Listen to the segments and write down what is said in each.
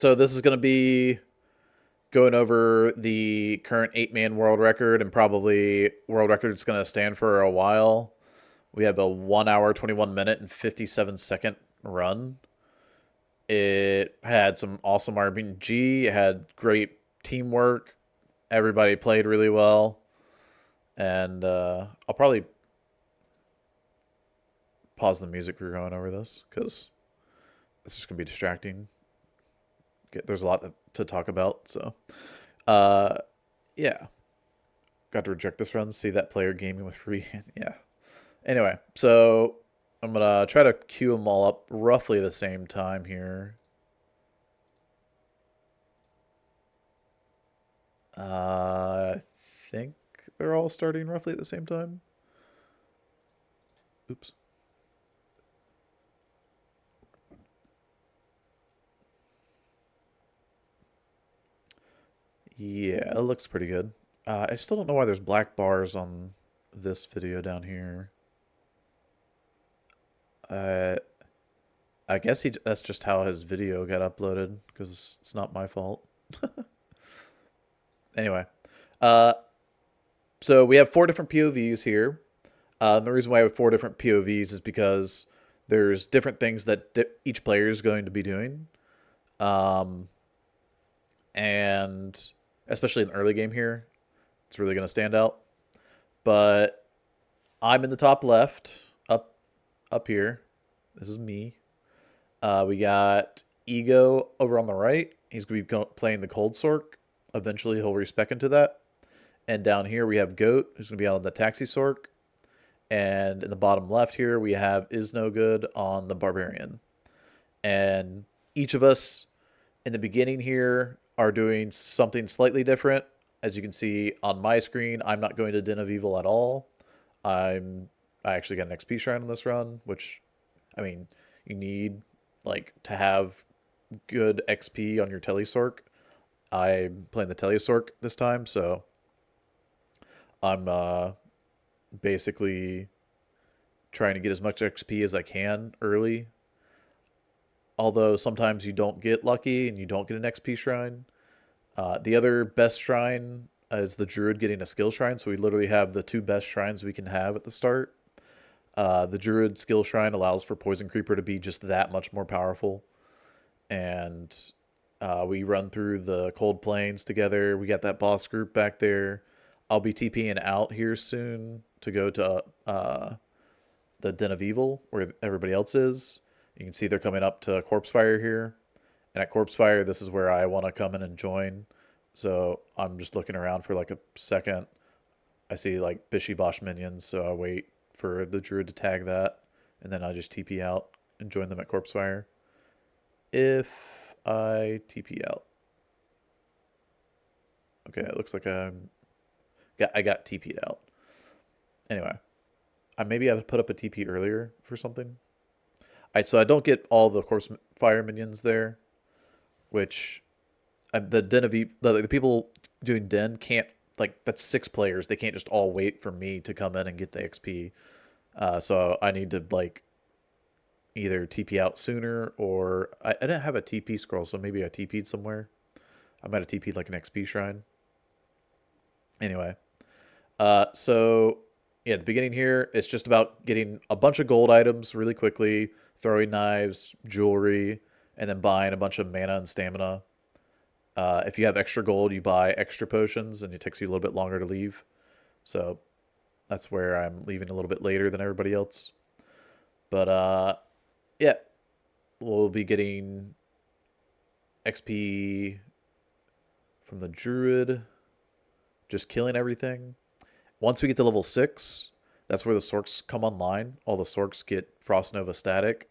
So this is going to be going over the current 8-man world record and probably world record it's going to stand for a while. We have a 1 hour, 21 minute, and 57-second run. It had some awesome RPG. It had great teamwork. Everybody played really well. And I'll probably pause the music for going over this because it's just going to be distracting. There's a lot to talk about. So, uh, yeah. Got to reject this run. See that player gaming with free hand. Yeah. Anyway, so I'm gonna try to queue them all up roughly the same time here. I think they're all starting roughly at the same time. Oops. Yeah, it looks pretty good. I still don't know why there's black bars on this video down here. Uh, I guess that's just how his video got uploaded because it's not my fault. Anyway, uh, so we have 4 different POVs here. The reason why I have 4 different POVs is because there's different things that each player is going to be doing. Um, and especially in the early game here, it's really going to stand out. But I'm in the top left, up here. This is me. We got Ego over on the right. He's going to be playing the Cold Sork. Eventually, he'll respec into that. And down here, we have Goat, who's going to be on the Taxi Sork. And in the bottom left here, we have Is No Good on the Barbarian. And each of us in the beginning here are doing something slightly different. As you can see on my screen, I'm not going to Den of Evil at all. I actually got an XP shrine on this run, which, I mean, you need like to have good XP on your Telesork. I'm playing the Telesork this time, so I'm basically trying to get as much XP as I can early. Although sometimes you don't get lucky and you don't get an XP shrine. The other best shrine is the Druid getting a skill shrine, so we literally have the 2 best shrines we can have at the start. The Druid skill shrine allows for Poison Creeper to be just that much more powerful. And we run through the Cold Plains together. We got that boss group back there. I'll be TPing out here soon to go to the Den of Evil where everybody else is. You can see they're coming up to Corpse Fire here. And at Corpse Fire, this is where I want to come in and join. So I'm just looking around for like a second. I see like Bishy Bosh minions, so I wait for the Druid to tag that. And then I just TP out and join them at Corpse Fire. If I TP out. Okay, it looks like I got TP'd out. Anyway, maybe I would put up a TP earlier for something. Alright, so I don't get all the Corpse Fire minions there, which the Den of the people doing Den can't, like, that's 6 players. They can't just all wait for me to come in and get the XP. So I need to like either TP out sooner or I didn't have a TP scroll, so maybe I TP'd somewhere. I might have TP'd like an XP shrine. Anyway, so yeah, at the beginning here, it's just about getting a bunch of gold items really quickly, throwing knives, jewelry, and then buying a bunch of mana and stamina. If you have extra gold, you buy extra potions, and it takes you a little bit longer to leave. So that's where I'm leaving a little bit later than everybody else. But yeah, we'll be getting XP from the Druid, just killing everything. Once we get to level 6, that's where the Sorks come online. All the Sorks get Frost Nova static.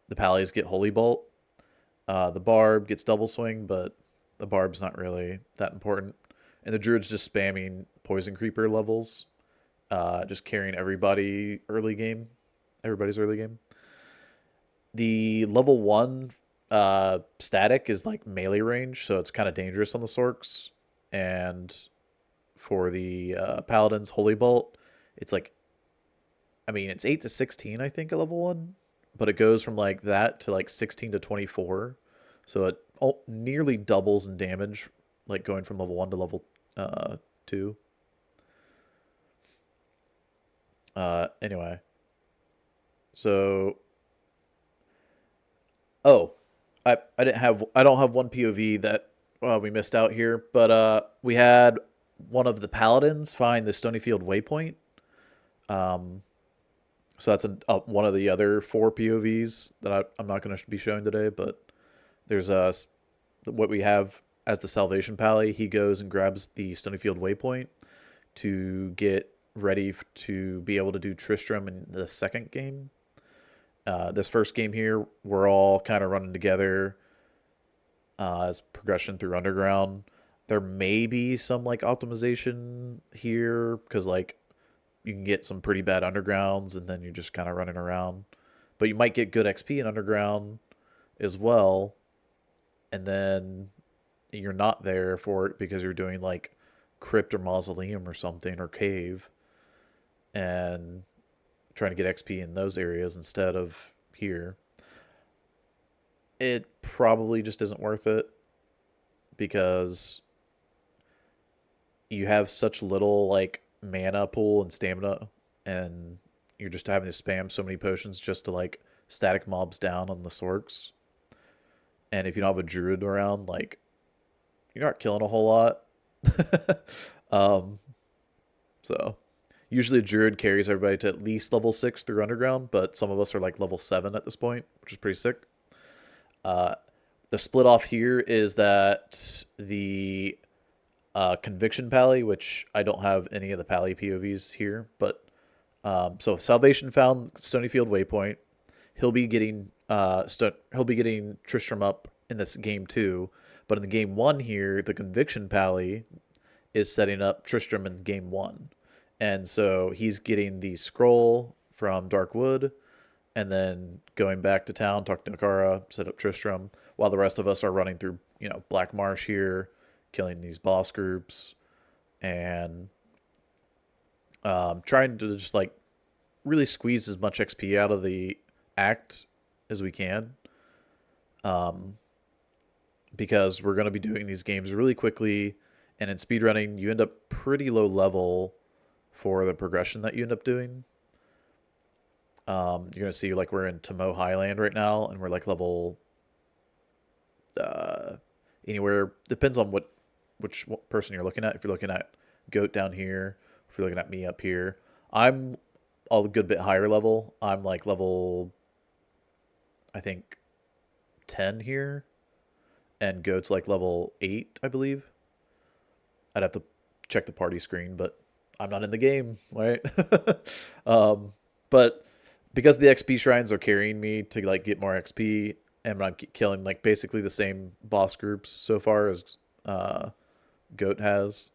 The Pallies get Holy Bolt. The Barb gets Double Swing, but the Barb's not really that important. And the Druid's just spamming Poison Creeper levels, just carrying everybody early game. Everybody's early game. The level 1 static is like melee range, so it's kind of dangerous on the Sorks. And for the Paladins, Holy Bolt, it's like, I mean, it's 8 to 16, I think, at level 1, but it goes from like that to like 16 to 24. So it nearly doubles in damage, like going from level 1 to level 2. Anyway, so oh, I don't have one POV that we missed out here, but we had one of the paladins find the Stonyfield waypoint. Um, so that's one of the other four POVs that I'm not going to be showing today, but there's what we have as the Salvation Pally. He goes and grabs the Stonyfield waypoint to get ready to be able to do Tristram in the second game. This first game here, we're all kind of running together as progression through Underground. There may be some like optimization here because like you can get some pretty bad Undergrounds and then you're just kind of running around. But you might get good XP in Underground as well, and then you're not there for it because you're doing like Crypt or Mausoleum or something or Cave and trying to get XP in those areas instead of here. It probably just isn't worth it because you have such little like mana pool and stamina, and you're just having to spam so many potions just to like static mobs down on the Sorks. And if you don't have a druid around, like you're not killing a whole lot. um, so usually a druid carries everybody to at least level 6 through Underground, but some of us are like level 7 at this point, which is pretty sick. Uh, the split off here is that the Conviction Pally, which I don't have any of the Pally POVs here, but so Salvation found Stonyfield Waypoint. He'll be getting he'll be getting Tristram up in this game too, but in the game 1 here, the Conviction Pally is setting up Tristram in game 1, and so he's getting the scroll from Darkwood and then going back to town, talk to Nakara, set up Tristram, while the rest of us are running through, Black Marsh here, killing these boss groups, and trying to just like really squeeze as much XP out of the act as we can. Um, because we're going to be doing these games really quickly, and in speedrunning, you end up pretty low level for the progression that you end up doing. You're gonna see like we're in Tomo Highland right now, and we're like level uh, anywhere depends on which person you're looking at. If you're looking at Goat down here, if you're looking at me up here, I'm a good bit higher level. I'm like level I think 10 here, and Goat's like level 8, I believe. I'd have to check the party screen, but I'm not in the game, right? But because the XP shrines are carrying me to like get more XP, and I'm killing like basically the same boss groups so far as Goat has.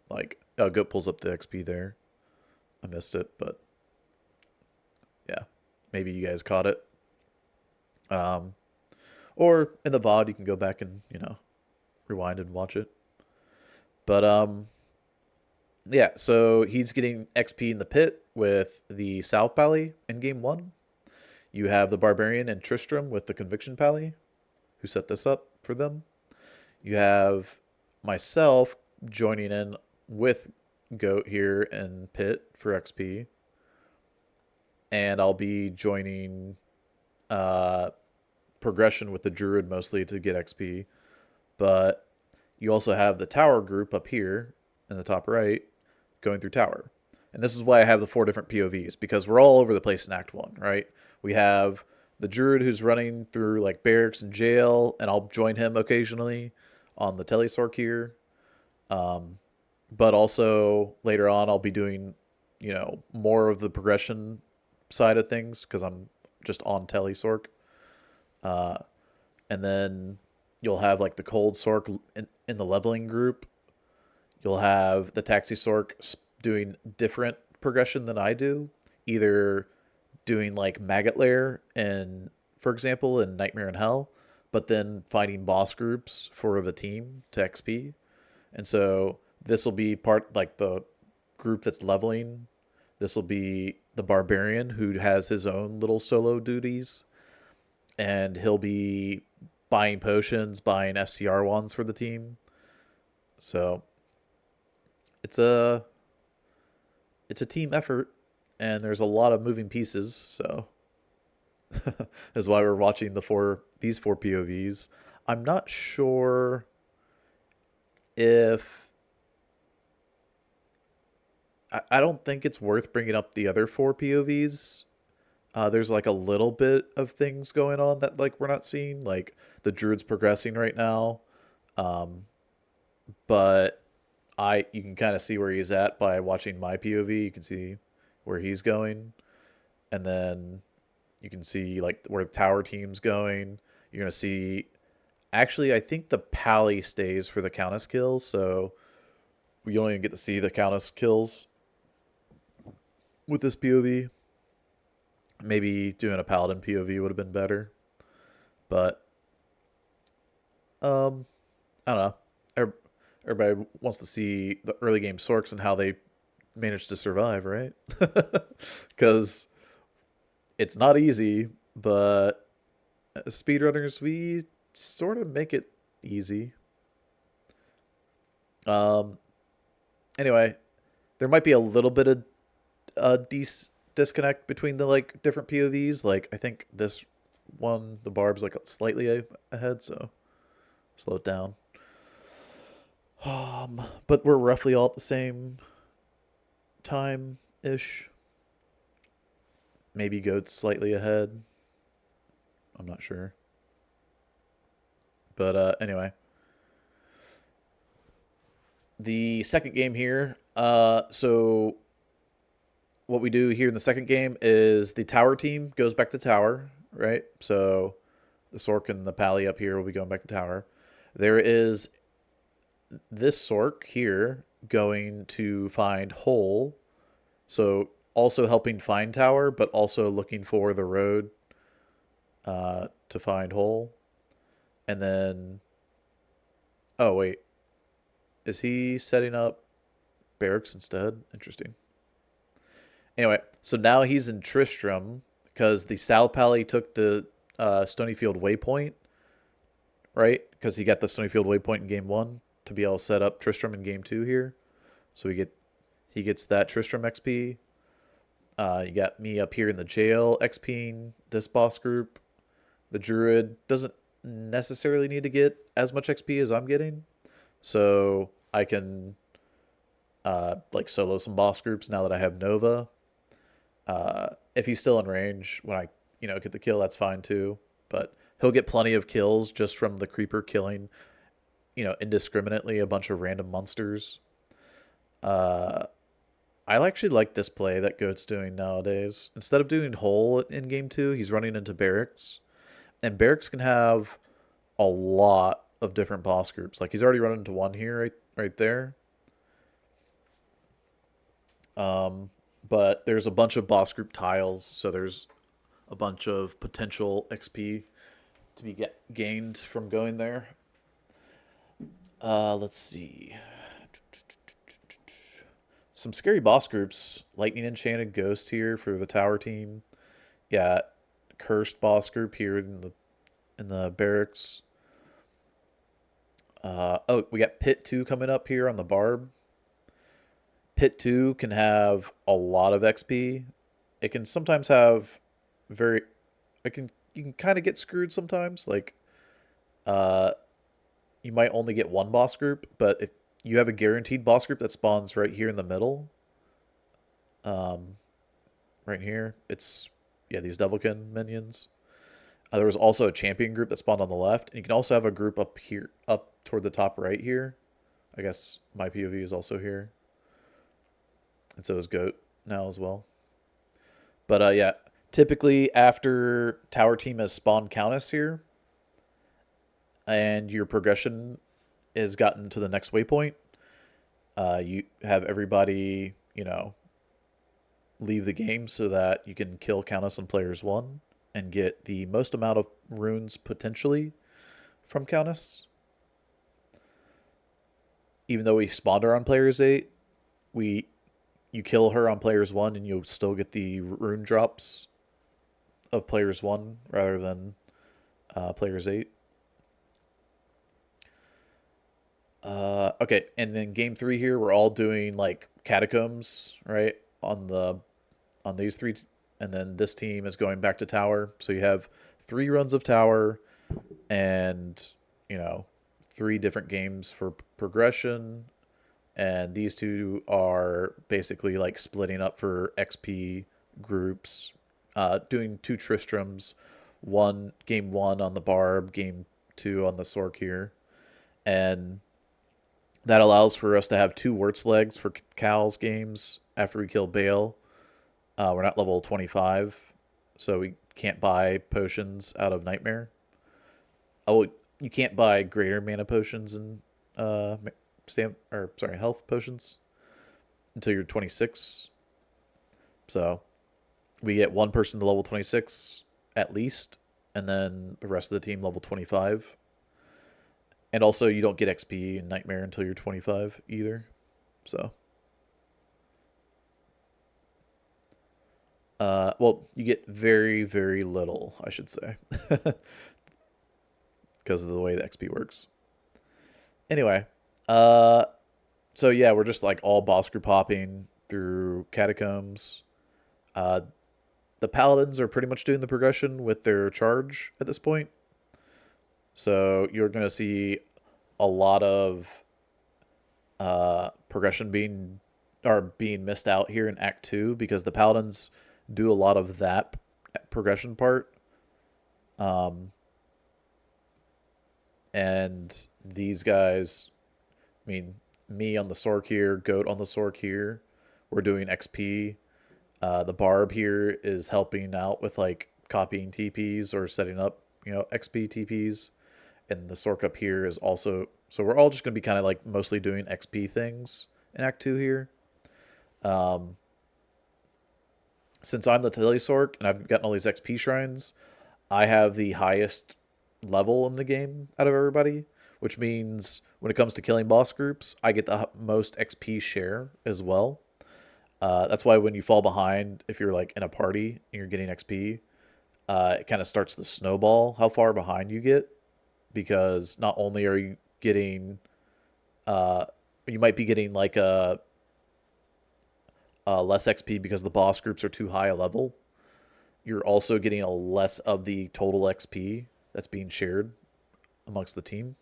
Like, oh, Goat pulls up the XP there. I missed it, but yeah, maybe you guys caught it. Um, or in the VOD, you can go back and rewind and watch it. But yeah, so he's getting XP in the pit with the South Pally in game 1. You have the Barbarian and Tristram with the Conviction Pally, who set this up for them. You have myself joining in with Goat here in pit for XP. And I'll be joining progression with the Druid mostly to get XP. But you also have the Tower group up here in the top right going through Tower. And this is why I have the 4 different POVs, because we're all over the place in Act 1, right? We have the Druid who's running through like barracks and jail, and I'll join him occasionally on the Telesork here. But also later on, I'll be doing, more of the progression side of things because I'm just on Telesork. Uh, and then you'll have like the Cold Sork in the leveling group. You'll have the Taxi Sork doing different progression than I do, either doing like Maggot Lair and, for example, in Nightmare in Hell, but then fighting boss groups for the team to XP. And so this will be part like the group that's leveling. This will be the Barbarian who has his own little solo duties, and he'll be buying potions, buying FCR ones for the team. So it's a it's a team effort, and there's a lot of moving pieces. So that's why we're watching these four POVs. I'm not sure if I don't think it's worth bringing up the other four POVs. There's like a little bit of things going on that like we're not seeing. Like the druid's progressing right now, um, but I you can kind of see where he's at by watching my POV. You can see where he's going, and then you can see like where the tower team's going. You're gonna see. Actually, I think the pally stays for the Countess kills, so we don't even get to see the Countess kills with this POV. Maybe doing a paladin POV would have been better, but I don't know. Everybody wants to see the early game Sorks and how they managed to survive, right? Because it's not easy, but as speedrunners, we sort of make it easy. Um, anyway, there might be a little bit of disconnect between the like different POVs. Like I think this one, the barb's like slightly ahead, so slow it down. But we're roughly all at the same time ish. Maybe Goat's slightly ahead. I'm not sure. But anyway, the second game here. So what we do here in the second game is the tower team goes back to tower, right? So the Sork and the Pally up here will be going back to tower. There is this Sork here going to find hole. So also helping find tower, but also looking for the road to find hole. And then, oh wait, is he setting up barracks instead? Interesting. Anyway, so now he's in Tristram because the South Pally took the Stonyfield waypoint, right? Because he got the Stonyfield waypoint in game one to be able to set up Tristram in game two here. So he gets that Tristram XP. You got me up here in the jail XPing this boss group. The druid doesn't necessarily need to get as much XP as I'm getting, so I can like solo some boss groups now that I have Nova. If he's still in range when I get the kill, that's fine too. But he'll get plenty of kills just from the creeper killing indiscriminately a bunch of random monsters. Uh, I actually like this play that Goat's doing nowadays. Instead of doing hole in game two, he's running into barracks, and barracks can have a lot of different boss groups. Like he's already run into one here, right there. But there's a bunch of boss group tiles, so there's a bunch of potential XP to be gained from going there. Let's see. Some scary boss groups. Lightning Enchanted Ghost here for the tower team. Yeah, cursed boss group here in the barracks. Oh, we got Pit 2 coming up here on the Barb. Pit 2 can have a lot of XP. It can sometimes have very you can kind of get screwed sometimes. Like uh you might only get one boss group, but if you have a guaranteed boss group that spawns right here in the middle, um right here, it's yeah, these Devilkin minions. There was also a champion group that spawned on the left, and you can also have a group up here, up toward the top right here. I guess my POV is also here, and so is Goat now as well. But yeah, typically after tower team has spawned Countess here, and your progression has gotten to the next waypoint, you have everybody, leave the game so that you can kill Countess on players one and get the most amount of runes potentially from Countess. Even though we spawned her on players 8, you kill her on players 1 and you'll still get the rune drops of players 1 rather than players 8. Okay, and then game three here, we're all doing like catacombs, right? On these three, and then this team is going back to tower. So you have 3 runs of tower, and you know, 3 different games for progression. And these two are basically like splitting up for XP groups, doing 2 Tristrams, one game one on the barb, game two on the Sork here, and that allows for us to have 2 Wurtz legs for Cal's games after we kill Baal. We're not level 25, so we can't buy potions out of Nightmare. Oh, you can't buy greater mana potions and health potions until you're 26. So we get one person to level 26 at least, and then the rest of the team level 25. And also, you don't get XP in Nightmare until you're 25 either. So, well, you get very, very little, I should say, because of the way the XP works. Anyway, uh, so yeah, we're just like all boss group hopping through catacombs. Uh, the paladins are pretty much doing the progression with their charge at this point. So you're gonna see a lot of progression being missed out here in Act Two because the paladins do a lot of that progression part. Um, and these guys, I mean, me on the Sork here, Goat on the Sork here, we're doing XP. The Barb here is helping out with like copying TPs or setting up, XP TPs. And the Sork up here is also, so we're all just going to be kind of like mostly doing XP things in Act 2 here. Um, since I'm the Telly Sork and I've gotten all these XP shrines, I have the highest level in the game out of everybody, which means when it comes to killing boss groups, I get the most XP share as well. That's why when you fall behind, if you're like in a party and you're getting XP, it kind of starts the snowball how far behind you get, because not only are you getting, uh, you might be getting like a less XP because the boss groups are too high a level. You're also getting a less of the total XP that's being shared amongst the team,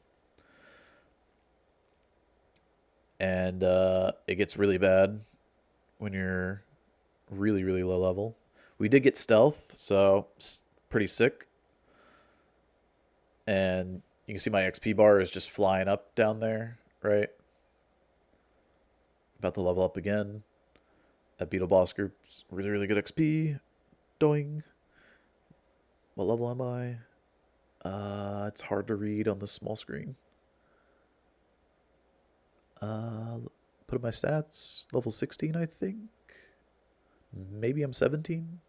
and it gets really bad when you're really really low level. We did get stealth, so pretty sick. And you can see my XP bar is just flying up down there, right? About to level up again. That beetle boss group's really, really good XP. Doing. What level am I? It's hard to read on the small screen. Uh, put in my stats. Level 16, I think. Maybe I'm 17.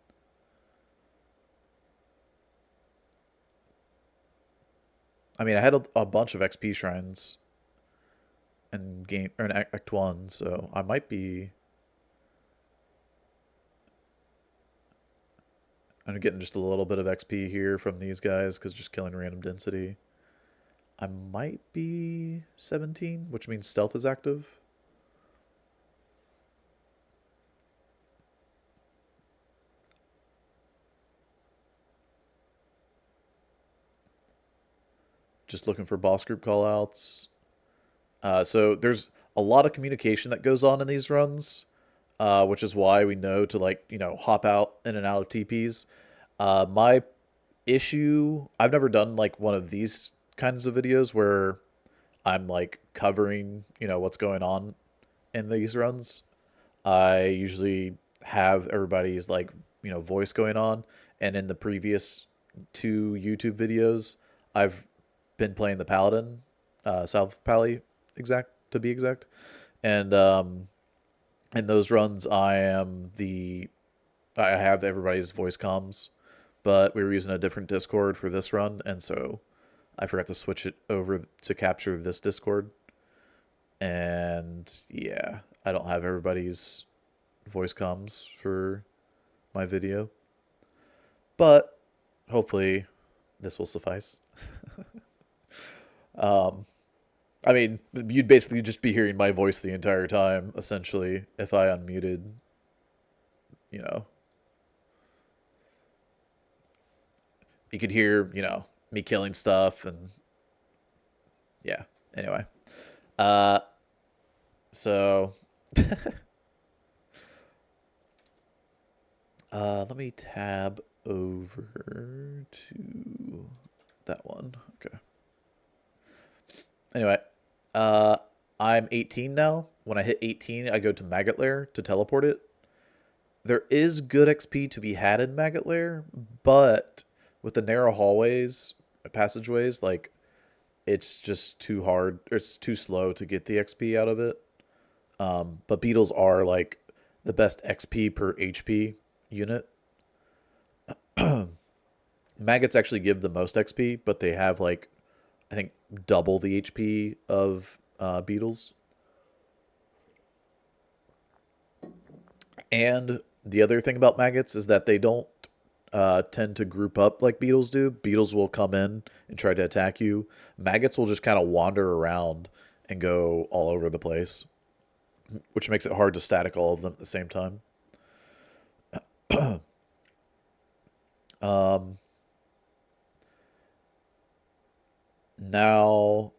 I mean, I had a bunch of XP shrines in game or in Act 1, so I might be. I'm getting just a little bit of XP here from these guys because just killing random density. I might be 17, which means stealth is active. Just looking for boss group callouts. So there's a lot of communication that goes on in these runs, which is why we know to like hop out in and out of TPs. My issue, I've never done like one of these kinds of videos where I'm like covering what's going on in these runs. I usually have everybody's like voice going on, and in the previous 2 YouTube videos, I've been playing the Paladin, South Pally exact to be exact, and in those runs I have everybody's voice comms, but we were using a different Discord for this run, and so I forgot to switch it over to capture this Discord, and yeah, I don't have everybody's voice comms for my video, but hopefully this will suffice. um, I mean, you'd basically just be hearing my voice the entire time, essentially, if I unmuted, you know. You could hear, me killing stuff and yeah. Anyway. Uh so let me tab over to that one. Okay. Anyway, uh I'm 18 now. When I hit 18, I go to Maggot Lair to teleport it. There is good XP to be had in Maggot Lair, but with the narrow hallways, passageways, like it's just too hard. It's too slow to get the XP out of it. But beetles are like the best XP per HP unit. Maggots actually give the most XP, but they have like I think double the HP of beetles. And the other thing about maggots is that they don't tend to group up like beetles do. Beetles will come in and try to attack you. Maggots will just kind of wander around and go all over the place, which makes it hard to static all of them at the same time. Um, Now,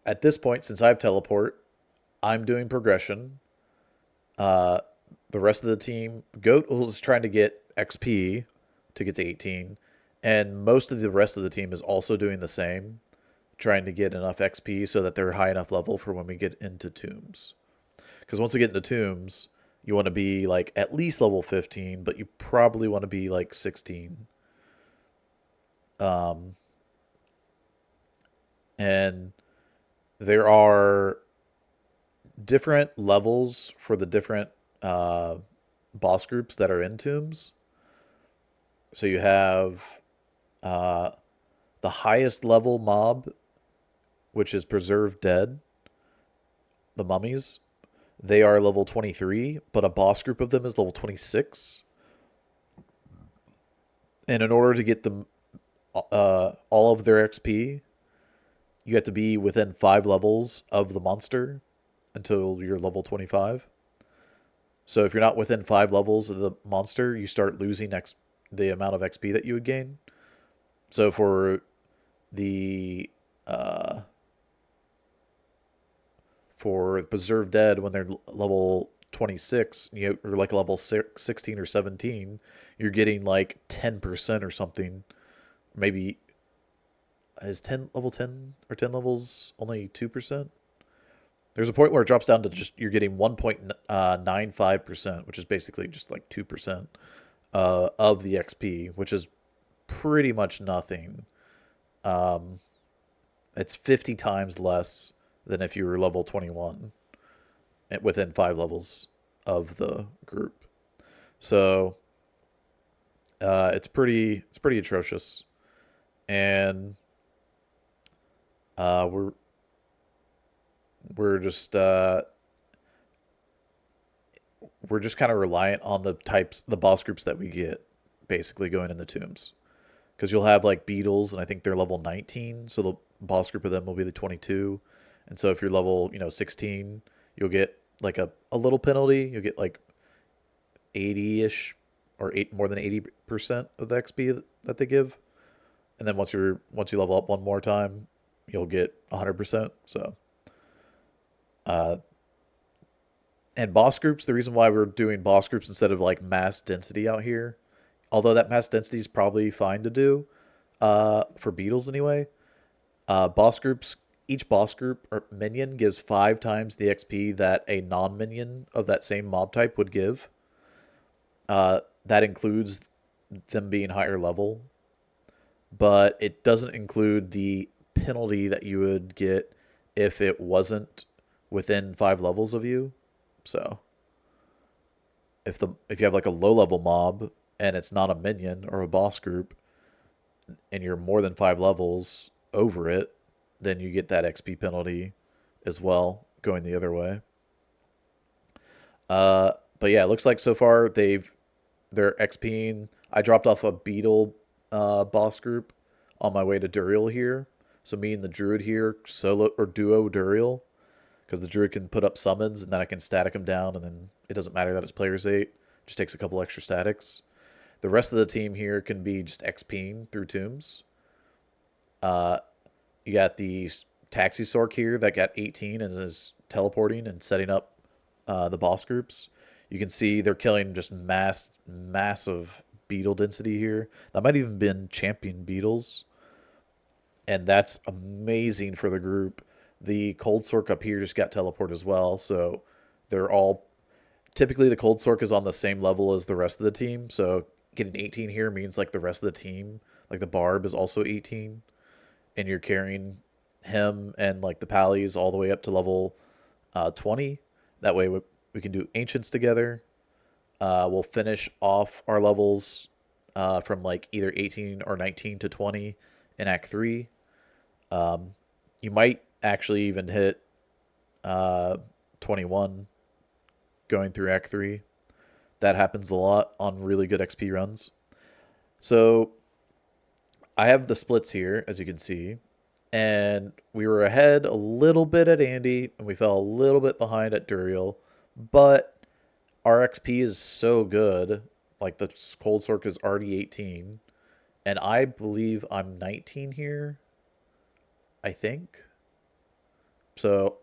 at this point, since I have teleport, I'm doing progression. Uh, the rest of the team, Goat is trying to get XP to get to 18, and most of the rest of the team is also doing the same, trying to get enough XP so that they're high enough level for when we get into tombs. Because once we get into tombs, you want to be like at least level 15, but you probably want to be like 16. Um, and there are different levels for the different uh, boss groups that are in tombs. So you have uh, the highest level mob, which is Preserved Dead, the mummies. They are level 23, but a boss group of them is level 26. And in order to get them all of their XP, you have to be within 5 levels of the monster until you're level 25. So if you're not within 5 levels of the monster, you start losing the amount of XP that you would gain. So the uh, for Preserved Dead, when they're level 26, or like level 16 or 17, you're getting like 10% or something. Maybe is 10 level 10 or 10 levels only 2%? There's a point where it drops down to just you're getting 1.95%, which is basically just like 2% of the XP, which is pretty much nothing. Um, it's 50 times less than if you were level 21 within 5 levels of the group. So it's pretty atrocious, and uh, we're we're just uh, we're just kind of reliant on the boss groups that we get, basically going in the tombs. Because you'll have like beetles, and I think they're level 19, so the boss group of them will be the 22. And so if you're level, 16, you'll get like a little penalty. You'll get like 80-ish or more than 80% of the XP that they give. And then once you level up one more time, you'll get 100%. So uh, and boss groups, the reason why we're doing boss groups instead of like mass density out here, although that mass density is probably fine to do for beetles anyway, boss groups, each boss group or minion gives 5 times the XP that a non-minion of that same mob type would give. That includes them being higher level, but it doesn't include the penalty that you would get if it wasn't within 5 levels of you. So if you have like a low level mob and it's not a minion or a boss group, and you're more than 5 levels over it, then you get that XP penalty as well, going the other way. But yeah, it looks like so far they're XPing. I dropped off a beetle boss group on my way to Duriel here, So me and the druid here solo or duo Duriel, because the druid can put up summons and then I can static him down, and then it doesn't matter that it's player's 8. Just takes a couple extra statics. The rest of the team here can be just XPing through tombs. Uh, you got the Taxi Sork here that got 18 and is teleporting and setting up the boss groups. You can see they're killing just massive beetle density here. That might even been champion beetles, and that's amazing for the group. The Cold Sork up here just got teleport as well, so they're all typically the Cold Sork is on the same level as the rest of the team. So getting 18 here means like the rest of the team, like the Barb is also 18, and you're carrying him and like the Pallies all the way up to level 20. That way we can do Ancients together. We'll finish off our levels from like either 18 or 19 to 20 in Act 3. You might actually even hit 21 going through Act 3. That happens a lot on really good XP runs. So I have the splits here, as you can see, and we were ahead a little bit at Andy, and we fell a little bit behind at Duriel, but our XP is so good. Like the Cold Sork is already 18, and I believe I'm 19 here, I think. So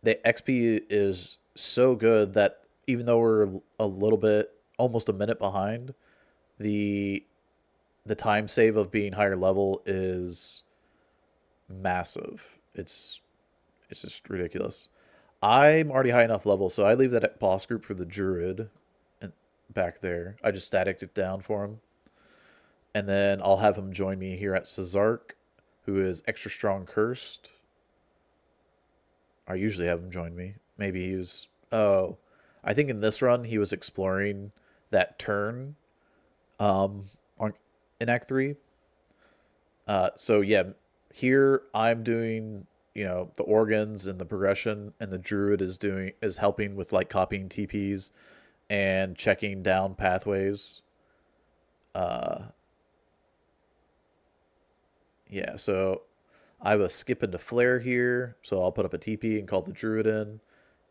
the XP is so good that even though we're a little bit, almost a minute behind, the the time save of being higher level is massive. It's just ridiculous. I'm already high enough level, so I leave that boss group for the druid and back there. I just staticked it down for him, and then I'll have him join me here at Cesark, who is extra strong cursed. I usually have him join me. Maybe he was. Oh, I think in this run he was exploring that turn um, on in Act 3. So yeah, here I'm doing the organs and the progression, and the druid is helping with like copying TPs and checking down pathways. Uh, yeah, so I have a skip into flare here, so I'll put up a TP and call the druid in.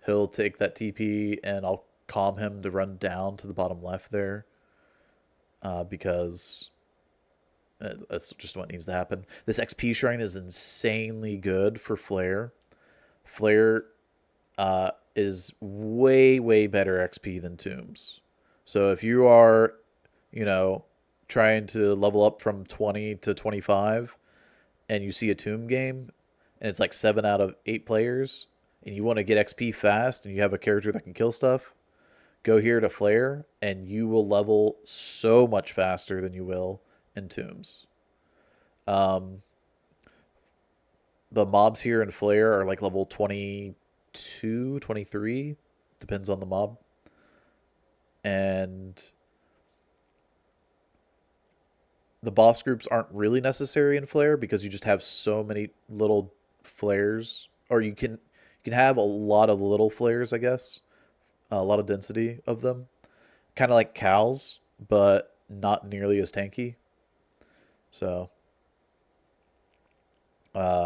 He'll take that TP and I'll calm him to run down to the bottom left there, because that's just what needs to happen. This XP shrine is insanely good for Flare. Flare is way better XP than Tombs. So if you are, you know, trying to level up from 20 to 25, and you see a Tomb game, and it's like 7 out of 8 players, and you want to get XP fast, and you have a character that can kill stuff, go here to Flare, and you will level so much faster than you will in Tombs. Um, the mobs here in Flare are like level 22, 23, depends on the mob. And the boss groups aren't really necessary in Flare because you just have so many little flares, or you can have a lot of little flares, I guess, a lot of density of them, kind of like cows, but not nearly as tanky. So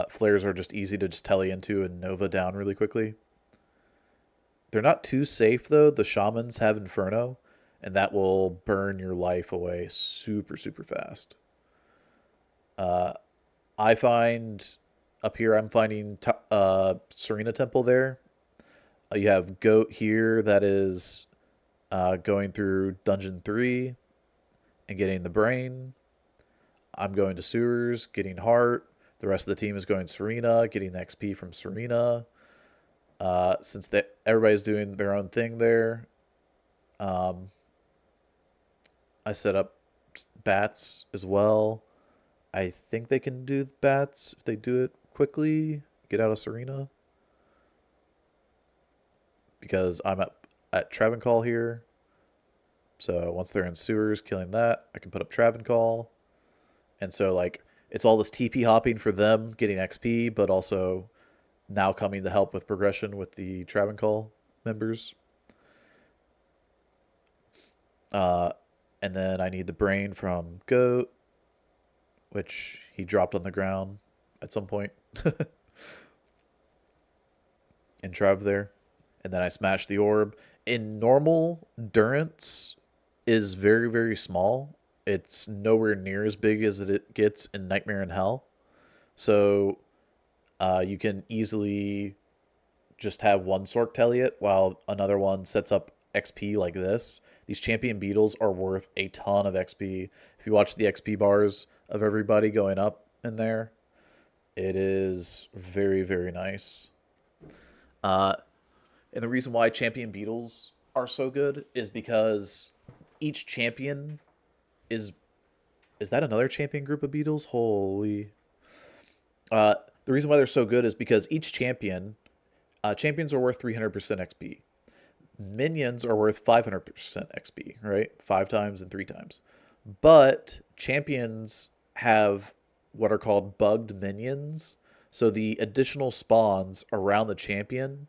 flares are just easy to just telly into and Nova down really quickly. They're not too safe though. The shamans have Inferno, and that will burn your life away super fast. Uh, I find up here I'm finding Serena Temple there. You have Goat here that is going through Dungeon 3 and getting the brain. I'm going to Sewers, getting Heart. The rest of the team is going Serena, getting the XP from Serena. Since everybody's doing their own thing there, um, I set up bats as well. I think they can do bats if they do it quickly. Get out of Serena because I'm at Travancore here. So once they're in Sewers, killing that, I can put up Travancore. And so like it's all this TP hopping for them, getting XP, but also now coming to help with progression with the Travancore members. Uh, and then I need the brain from Goat, which he dropped on the ground. at some point and Trav there. And then I smash the orb. In normal, Durance is very, very small. It's nowhere near as big as it gets in Nightmare in Hell. So you can easily just have one Sork Telliot while another one sets up XP like this. These champion beetles are worth a ton of XP. If you watch the XP bars of everybody going up in there, it is very, very nice. Uh, and the reason why champion beetles are so good is because each champion is is that another champion group of beetles? Holy. Uh, the reason why they're so good is because each champions are worth 300% XP. Minions are worth 500% XP, right? 5 times and 3 times. But champions have what are called bugged minions. So the additional spawns around the champion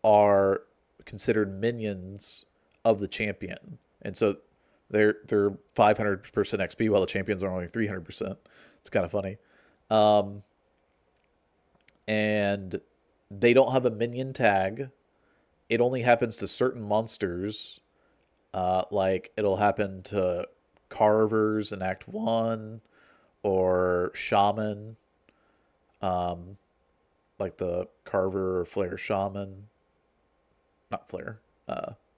are considered minions of the champion. And so they're 500% XP while the champions are only 300%. It's kind of funny. Um, and they don't have a minion tag. It only happens to certain monsters. Like it'll happen to Carvers in Act 1 or Shaman, um, like the Carver or Flayer Shaman. Not Flayer.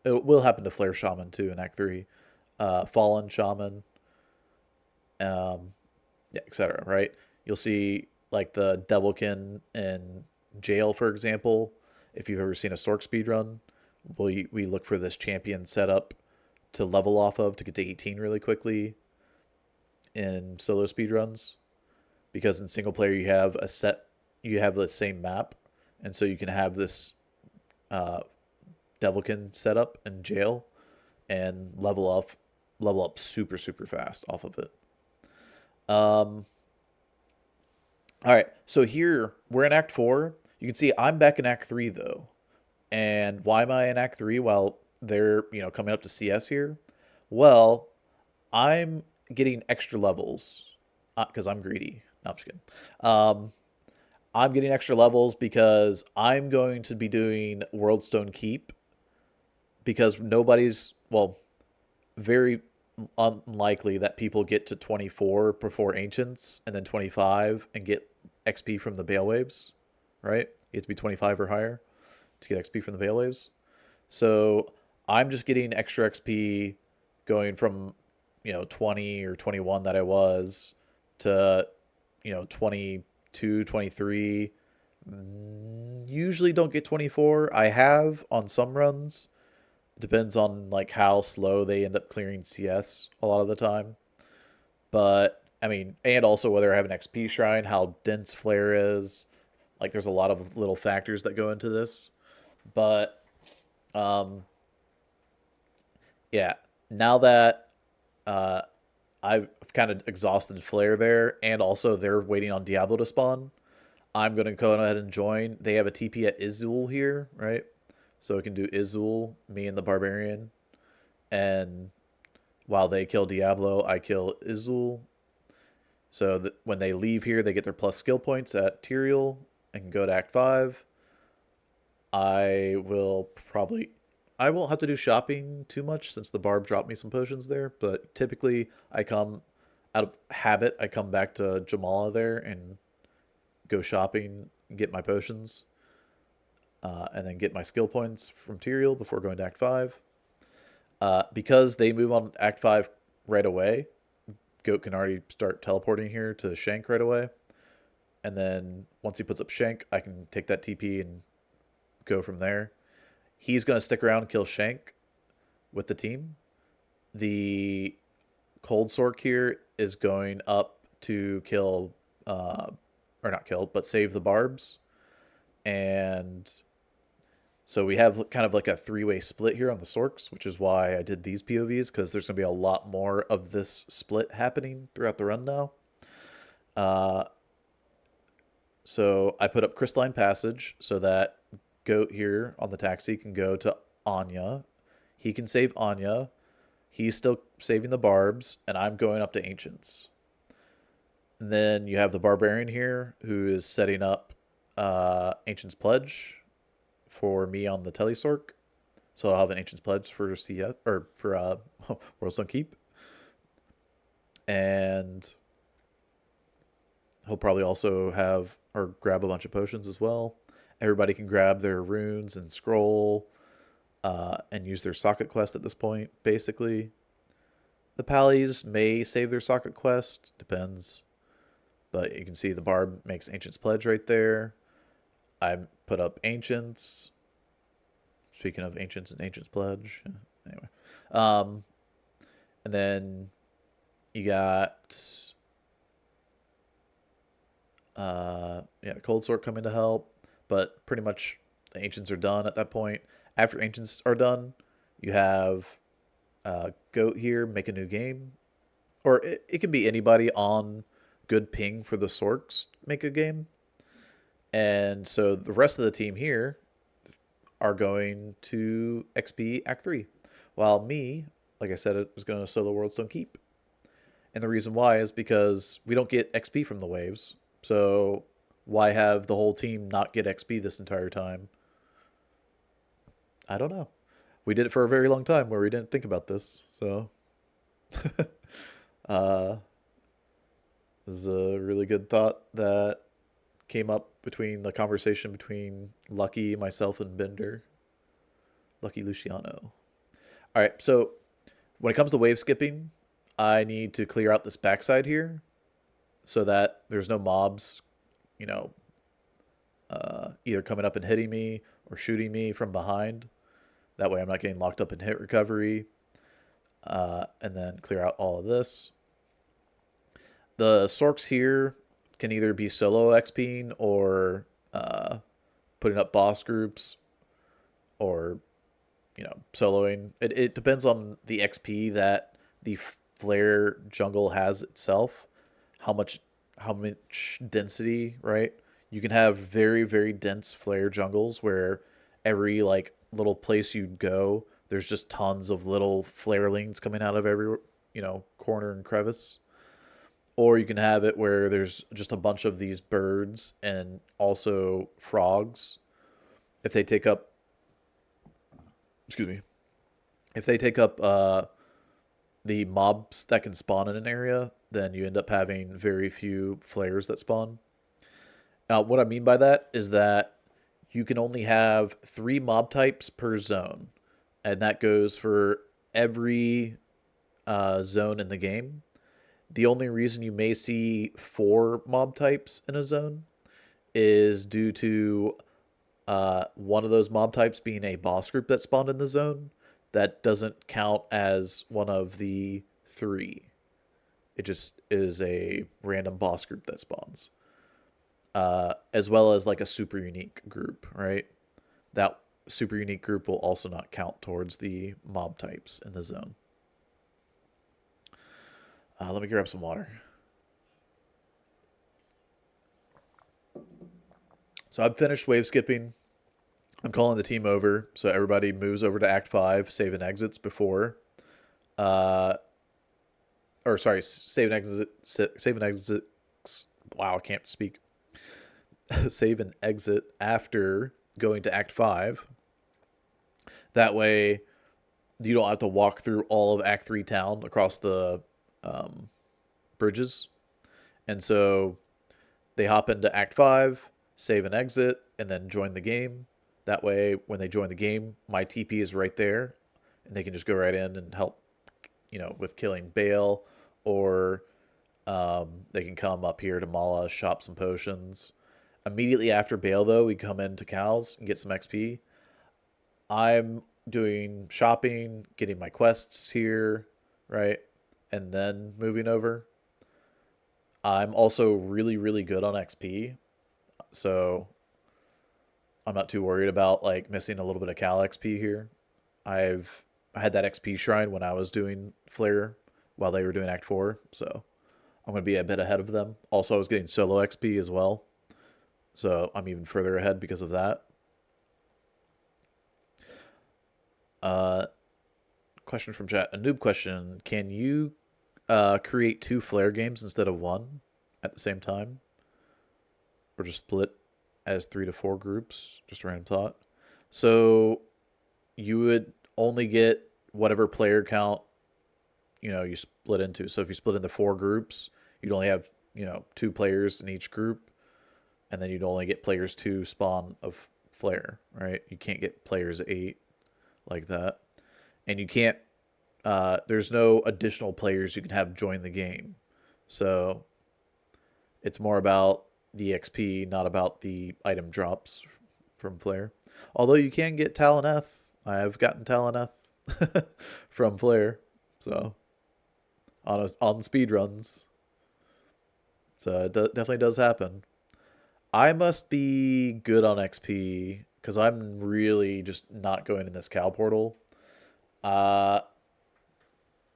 It will happen to Flayer Shaman too in Act 3. Fallen Shaman, um, yeah, etc. Right? You'll see like the Devilkin in jail, for example. If you've ever seen a Sork speedrun, we look for this champion setup to level off of to get to 18 really quickly in solo speedruns. Because in single player you have the same map, and so you can have this uh, Devilkin setup in jail and level up super super fast off of it. Um, all right, so here we're in Act 4. You can see I'm back in Act 3 though. And why am I in Act 3 while they're, coming up to CS here? Well, I'm getting extra levels because I'm greedy. No, I'm just kidding. Um, I'm getting extra levels because I'm going to be doing Worldstone Keep because well, very unlikely that people get to 24 before Ancients and then 25 and get XP from the Baal Waves, right? You have to be 25 or higher to get XP from the Baal Waves. So I'm just getting extra XP going from, 20 or 21 that I was to, 22, 23. Usually don't get 24. I have on some runs. Depends on like how slow they end up clearing CS a lot of the time. But I mean, and also whether I have an XP shrine, how dense Flare is. Like there's a lot of little factors that go into this. But um yeah, now that uh I've kind of exhausted Flare there, and also they're waiting on Diablo to spawn, I'm gonna go ahead and join. They have a TP at Izul here, right? So we can do Izul, me and the Barbarian, and while they kill Diablo, I kill Izul. So that when they leave here, they get their plus skill points at Tyrael and can go to Act 5. I will probably I won't have to do shopping too much since the barb dropped me some potions there, but typically I come out of habit, I come back to Jamala there and go shopping, get my potions, and then get my skill points from Tyrael before going to Act 5. Because they move on Act 5 right away, Goat can already start teleporting here to Shank right away. And then once he puts up Shank, I can take that TP and go from there. He's going to stick around and kill Shank with the team. The Cold Sork here is going up to kill, or not kill, but save the Barbs. And so we have kind of like a three-way split here on the Sorks, which is why I did these POVs, because there's going to be a lot more of this split happening throughout the run now. Uh, so I put up Crystalline Passage so that Goat here on the taxi can go to Anya. He can save Anya. He's still saving the Barbs, and I'm going up to Ancients. And then you have the barbarian here who is setting up Ancient's Pledge for me on the Telesork. So I'll have an Ancient's Pledge for CS or for World's Stone Keep. And he'll probably also have or grab a bunch of potions as well. Everybody can grab their runes and scroll and use their socket quest at this point, basically. The Pallies may save their socket quest, depends. But you can see the Barb makes Ancient's Pledge right there. I put up Ancients. Speaking of Ancients and Ancient's Pledge. Anyway. Um, and then you got the Cold Sword coming to help. But pretty much the Ancients are done at that point. After Ancients are done, you have Goat here make a new game. Or it can be anybody on good ping for the Sorks make a game. And so the rest of the team here are going to XP Act 3. While me, like I said, it was going to solo World Stone Keep. And the reason why is because we don't get XP from the waves. So why have the whole team not get XP this entire time? I don't know. We did it for a very long time where we didn't think about this. So uh, this is a really good thought that came up between the conversation between Lucky, myself, and Bender. Lucky Luciano. All right, so when it comes to wave skipping, I need to clear out this backside here so that there's no mobs, you know, either coming up and hitting me or shooting me from behind. That way I'm not getting locked up in hit recovery. And then clear out all of this. The Sorks here can either be solo XPing or putting up boss groups or, soloing. It depends on the XP that the Flayer jungle has itself. How much density, right? You can have very, very dense Flayer jungles where every like little place you go, there's just tons of little flarelings coming out of every, corner and crevice. Or you can have it where there's just a bunch of these birds and also frogs. If they take up, excuse me, if they take up the mobs that can spawn in an area, then you end up having very few flares that spawn. What I mean by that is that you can only have 3 mob types per zone, and that goes for every zone in the game. The only reason you may see 4 mob types in a zone is due to one of those mob types being a boss group that spawned in the zone. That doesn't count as one of the 3. It just is a random boss group that spawns. As well as like a super unique group, right? That super unique group will also not count towards the mob types in the zone. Let me grab some water. So I've finished wave skipping. I'm calling the team over, so everybody moves over to Act 5, save and exits before. Uh, or sorry, save and exit. Wow, I can't speak. Save and exit after going to Act 5. That way, you don't have to walk through all of Act 3 town across the bridges. And so they hop into Act 5, save and exit, and then join the game. That way, when they join the game, my TP is right there, and they can just go right in and help, with killing Baal, or they can come up here to Mala, shop some potions. Immediately after Baal, though, we come into Cal's and get some XP. I'm doing shopping, getting my quests here, right? And then moving over. I'm also really, really good on XP. So I'm not too worried about like missing a little bit of Cal XP here. I had that XP shrine when I was doing Flare while they were doing Act 4, so I'm going to be a bit ahead of them. Also, I was getting solo XP as well, so I'm even further ahead because of that. Question from chat. A noob question. Can you create 2 Flare games instead of 1? at the same time, or just split as 3 to 4 groups. Just a random thought. So you would only get whatever player count you split into. So if you split into 4 groups, you'd only have 2 players in each group, and then you'd only get players 2 spawn of Flayer, right? You can't get players 8 like that, and you can't. There's no additional players you can have join the game, so it's more about the XP, not about the item drops from Flayer. Although you can get Taloneth. I have gotten Taloneth from Flayer, so on speed runs. So it definitely does happen. I must be good on XP because I'm really just not going in this cow portal. Uh,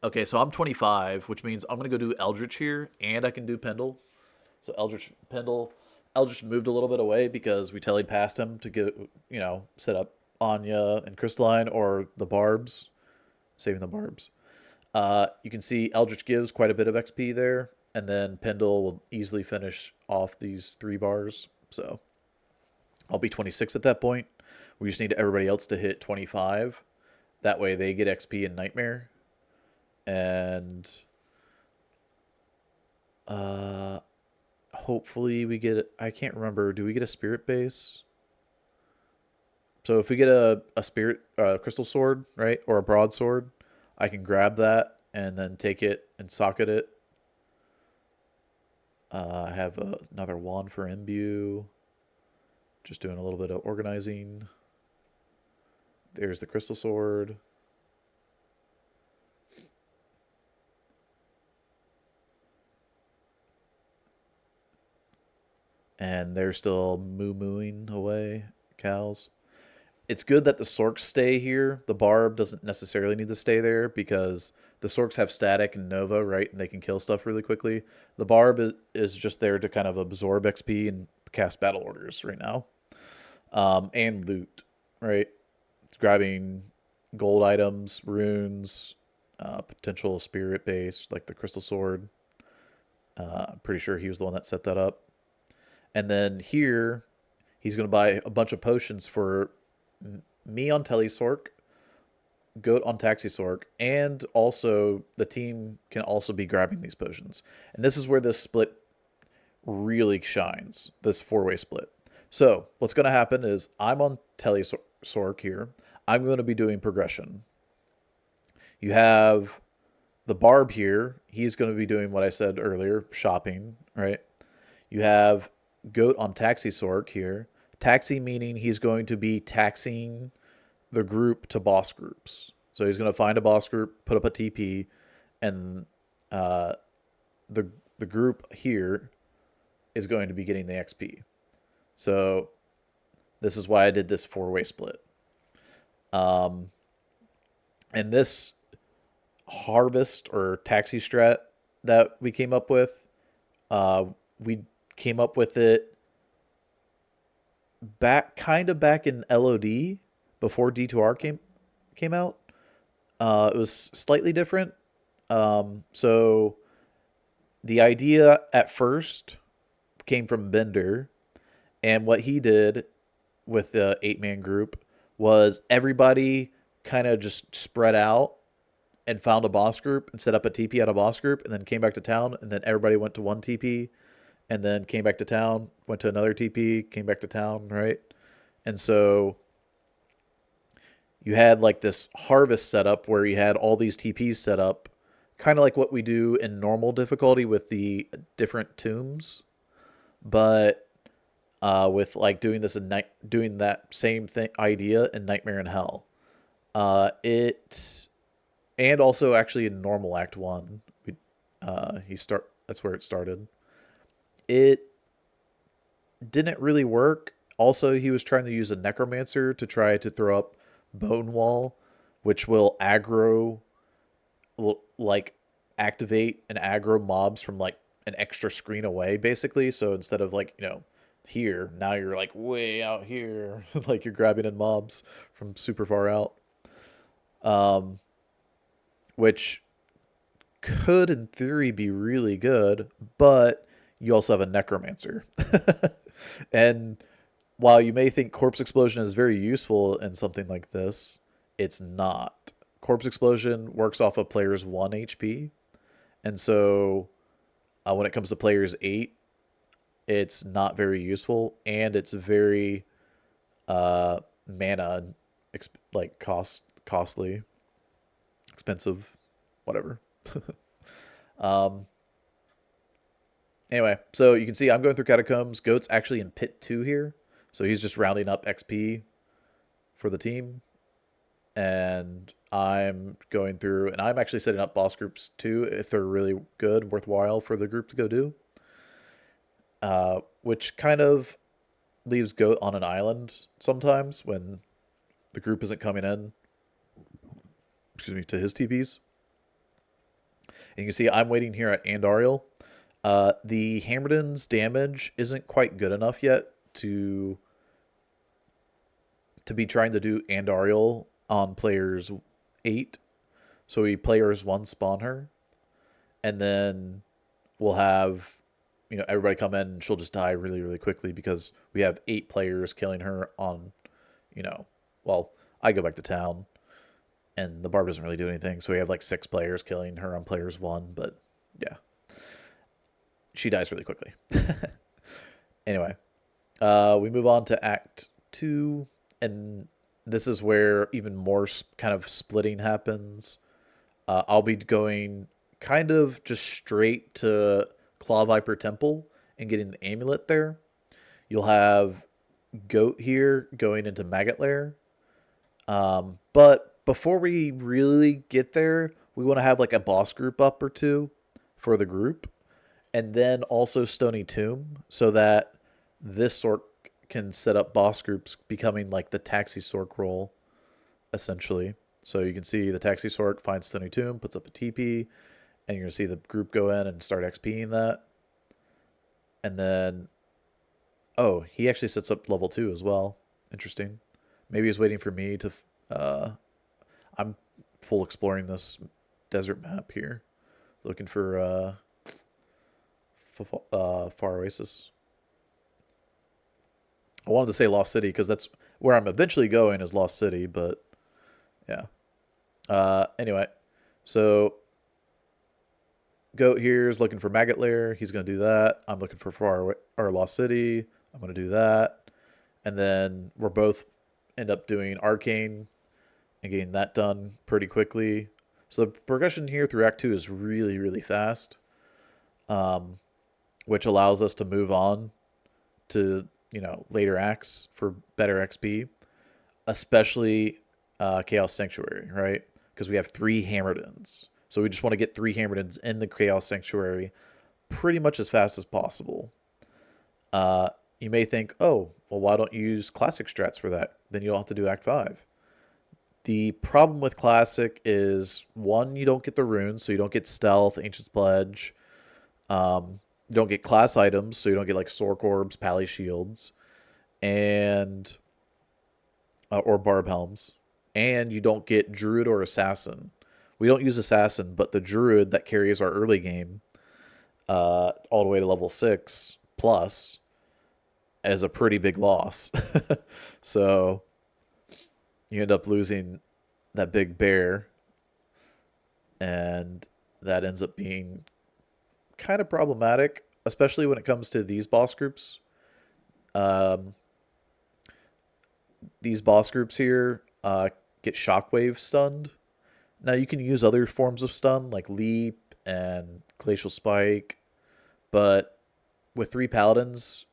okay, so I'm 25, which means I'm gonna go do Eldritch here, and I can do Pendle. So Eldritch moved a little bit away because we tellied past him to get set up Anya and Crystalline or the Barbs, saving the Barbs. You can see Eldritch gives quite a bit of XP there, and then Pendle will easily finish off these 3 bars. So I'll be 26 at that point. We just need everybody else to hit 25. That way they get XP in Nightmare. And hopefully we get, I can't remember, do we get a spirit base? So if we get a spirit crystal sword, right, or a broadsword, I can grab that and then take it and socket it. I have another wand for imbue. Just doing a little bit of organizing. There's the crystal sword. And they're still moo-mooing away, cows. It's good that the Sorks stay here. The Barb doesn't necessarily need to stay there because the Sorks have static and Nova, right? And they can kill stuff really quickly. The Barb is just there to kind of absorb XP and cast battle orders right now. And loot, right? It's grabbing gold items, runes, potential spirit base like the crystal sword. I'm pretty sure he was the one that set that up. And then here, he's going to buy a bunch of potions for me on Telesork, Goat on Taxisork, and also the team can also be grabbing these potions. And this is where this split really shines, this 4-way split. So what's going to happen is I'm on Telesork here. I'm going to be doing progression. You have the Barb here. He's going to be doing what I said earlier, shopping, right? You have Goat on Taxisork here. Taxi meaning he's going to be taxing the group to boss groups. So he's going to find a boss group, put up a TP, and the group here is going to be getting the XP. So this is why I did this 4-way split. And this harvest or taxi strat that we came up with, we came up with it back in LOD before D2R came out. It was slightly different. So the idea at first came from Bender, and what he did with the 8-man group was everybody kind of just spread out and found a boss group and set up a TP at a boss group, and then came back to town, and then everybody went to one TP, and then came back to town, went to another TP, came back to town, right? And so you had like this harvest setup where you had all these TPs set up, kind of like what we do in normal difficulty with the different tombs, but with like doing this in doing that same thing idea in Nightmare in Hell. And also actually in normal Act 1, that's where it started. It didn't really work. Also, he was trying to use a necromancer to try to throw up Bone Wall, which will like activate and aggro mobs from like an extra screen away, basically. So instead of like, here, now you're like way out here, like you're grabbing in mobs from super far out. Which could in theory be really good, but you also have a necromancer. And while you may think corpse explosion is very useful in something like this, it's not. Corpse explosion works off of player's 1 HP, and so when it comes to player's 8, it's not very useful, and it's very mana like costly, expensive, whatever. um, Anyway, so you can see I'm going through catacombs. Goat's actually in pit 2 here, so he's just rounding up XP for the team, and I'm going through, and I'm actually setting up boss groups too if they're really good, worthwhile for the group to go do. Which kind of leaves Goat on an island sometimes when the group isn't coming in. Excuse me, to his TPs. And you can see I'm waiting here at Andariel. The Hammerdon's damage isn't quite good enough yet to be trying to do Andariel on players 8. So we players 1 spawn her, and then we'll have everybody come in, and she'll just die really, really quickly because we have 8 players killing her on, well, I go back to town, and the barb doesn't really do anything, so we have like 6 players killing her on players 1, but yeah. She dies really quickly. Anyway, we move on to Act 2, and this is where even more kind of splitting happens. I'll be going kind of just straight to Claw Viper Temple and getting the amulet there. You'll have Goat here going into Maggot Lair. But before we really get there, we want to have like a boss group up or 2 for the group. And then also Stony Tomb, so that this Sork can set up boss groups becoming like the Taxi Sork role, essentially. So you can see the Taxi Sork finds Stony Tomb, puts up a TP, and you're going to see the group go in and start XPing that. And then, oh, he actually sets up level 2 as well. Interesting. Maybe he's waiting for me to... I'm full exploring this desert map here. Looking for... Far Oasis. I wanted to say Lost City because that's where I'm eventually going is Lost City, but yeah. Anyway, so Goat here is looking for Maggot Lair. He's going to do that. I'm looking for Lost City. I'm going to do that. And then we're both end up doing Arcane and getting that done pretty quickly. So the progression here through Act 2 is really, really fast. Which allows us to move on to, later acts for better XP, especially Chaos Sanctuary, right? Because we have 3 Hammerdons. So we just want to get 3 Hammerdons in the Chaos Sanctuary pretty much as fast as possible. You may think, oh, well, why don't you use Classic strats for that? Then you don't have to do Act 5. The problem with Classic is, 1, you don't get the runes, so you don't get Stealth, Ancient's Pledge. You don't get class items, so you don't get like Sork Orbs, Pally Shields, and or Barb Helms, and you don't get Druid or Assassin. We don't use Assassin, but the Druid that carries our early game all the way to level 6 plus is a pretty big loss. So you end up losing that big bear, and that ends up being kind of problematic, especially when it comes to these boss groups. These boss groups here get shockwave stunned. Now you can use other forms of stun like leap and glacial spike, but with 3 paladins,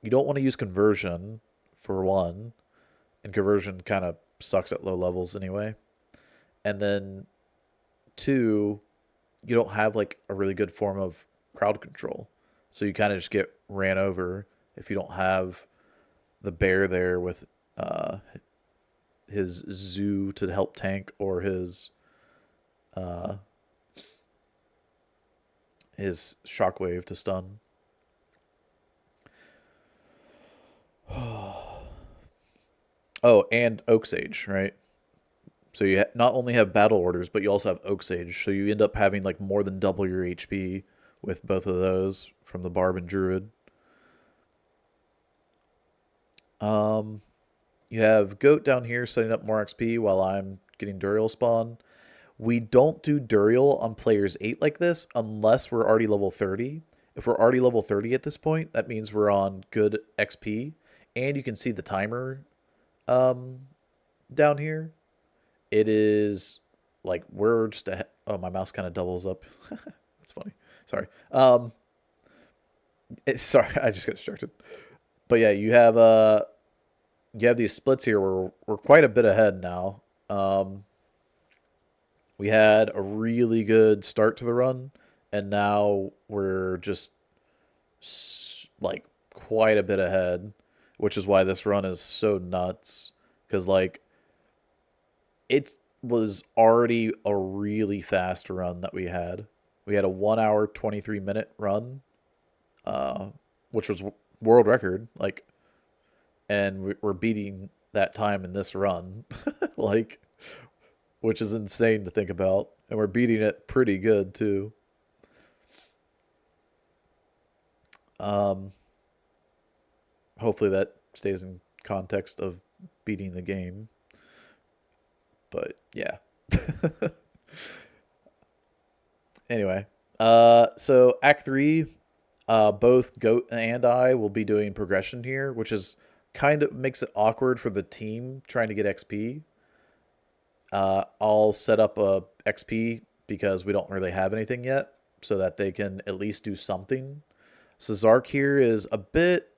you don't want to use conversion for 1, and conversion kind of sucks at low levels anyway. And then 2, you don't have like a really good form of crowd control. So you kind of just get ran over if you don't have the bear there with his zoo to help tank, or his shockwave to stun. Oh, and Oak Sage, right? So you not only have battle orders, but you also have Oak Sage. So you end up having like more than double your HP with both of those from the Barb and Druid. Um, you have Goat down here setting up more XP while I'm getting Duriel spawn. We don't do Duriel on players 8 like this unless we're already level 30. If we're already level 30 at this point, that means we're on good XP. And you can see the timer um, down here. It is like we're just a... Oh, my mouse kind of doubles up. That's funny. Sorry. Sorry, I just got distracted. But yeah, you have these splits here where we're quite a bit ahead now. We had a really good start to the run, and now we're just like quite a bit ahead, which is why this run is so nuts. Because like it was already a really fast run that we had. We had a 1 hour 23 minute run, uh, which was world record. Like, and we're beating that time in this run, like, which is insane to think about. And we're beating it pretty good too. Um, Hopefully that stays in context of beating the game. But yeah. Anyway, so Act 3, both Goat and I will be doing progression here, which is kind of makes it awkward for the team trying to get XP. I'll set up a XP because we don't really have anything yet, so that they can at least do something. So Zark here is a bit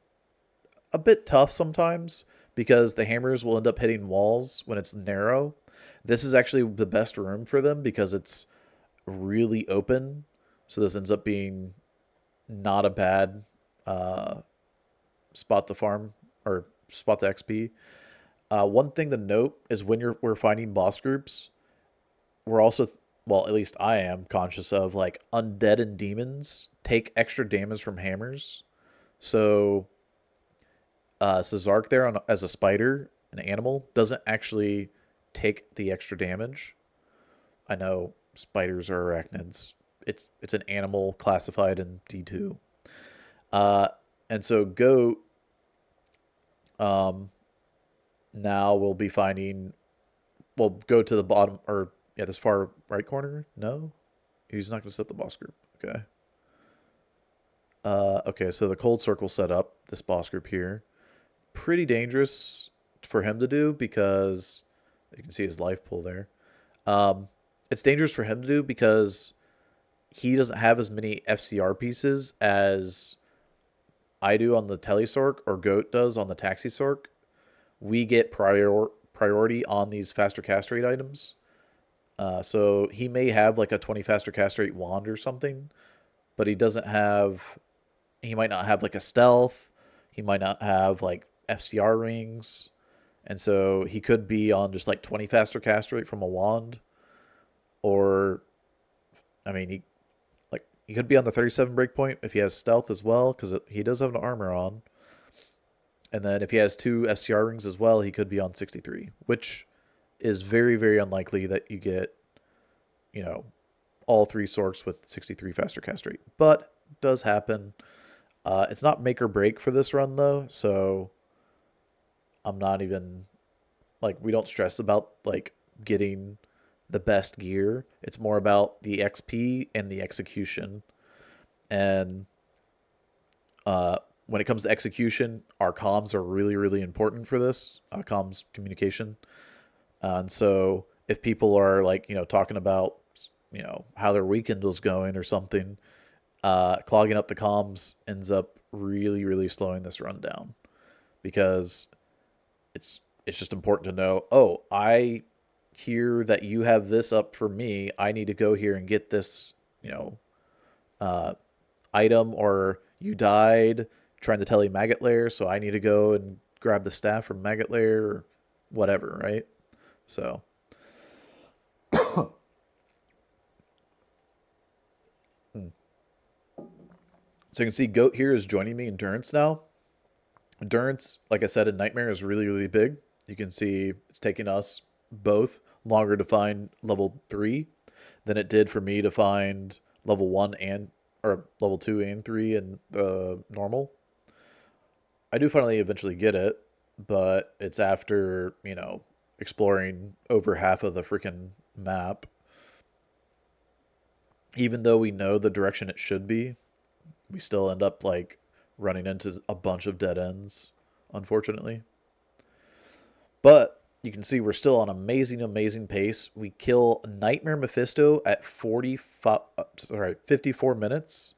tough sometimes because the hammers will end up hitting walls when it's narrow. This is actually the best room for them because it's really open. So this ends up being not a bad uh, spot to farm or spot to XP. One thing to note is when we're finding boss groups, we're also well, at least I am conscious of like undead and demons take extra damage from hammers. So Zark there as a spider, an animal, doesn't actually take the extra damage. I know spiders are arachnids. It's an animal classified in D2. Uh, and so Goat um, now we'll be finding. We'll go to the bottom or yeah, this far right corner. No, he's not going to set the boss group. Okay. Okay, so the cold circle set up this boss group here. Pretty dangerous for him to do because you can see his life pool there. Um, it's dangerous for him to do because he doesn't have as many FCR pieces as I do on the Telesork or Goat does on the Taxi Sork. We get priority on these faster cast rate items. So he may have like a 20 faster cast rate wand or something, but he doesn't have. He might not have like a stealth. He might not have like FCR rings, and so he could be on just like 20 faster cast rate from a wand, or I mean he could be on the 37 breakpoint if he has stealth as well because he does have an armor on. And then if he has two FCR rings as well, he could be on 63, which is very, very unlikely that you get, you know, all three sorks with 63 faster cast rate. But does happen. It's not make or break for this run though, so I'm not even like we don't stress about like getting the best gear. It's more about the XP and the execution. And when it comes to execution, our comms are really, really important for this. Comms communication. And so if people are like, talking about, how their weekend was going or something, clogging up the comms ends up really, really slowing this run down because it's just important to know, oh, I hear that you have this up for me. I need to go here and get this, uh, item, or you died trying to tell you Maggot Lair, so I need to go and grab the staff from Maggot Lair or whatever, right? So hmm. So you can see Goat here is joining me in Endurance now. Endurance, like I said, in Nightmare is really, really big. You can see it's taking us both longer to find level 3 than it did for me to find level 1 and or level 2 and 3 in the normal. I do finally eventually get it, but it's after, exploring over half of the freaking map. Even though we know the direction it should be, we still end up like running into a bunch of dead ends, unfortunately. But you can see we're still on amazing, amazing pace. We kill Nightmare Mephisto at 54 minutes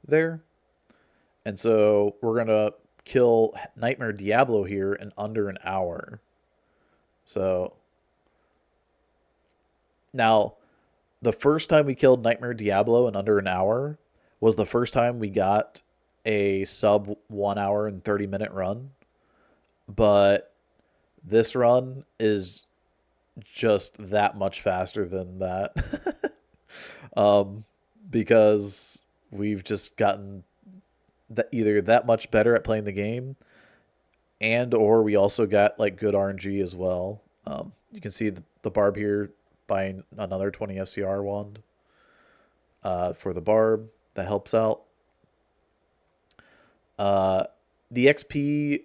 there. And so we're going to kill Nightmare Diablo here in under an hour. So now, the first time we killed Nightmare Diablo in under an hour was the first time we got a sub 1 hour and 30-minute run. But this run is just that much faster than that. um, because we've just gotten either that much better at playing the game, and or we also got like good RNG as well. You can see the barb here buying another 20 FCR wand for the barb. That helps out. The XP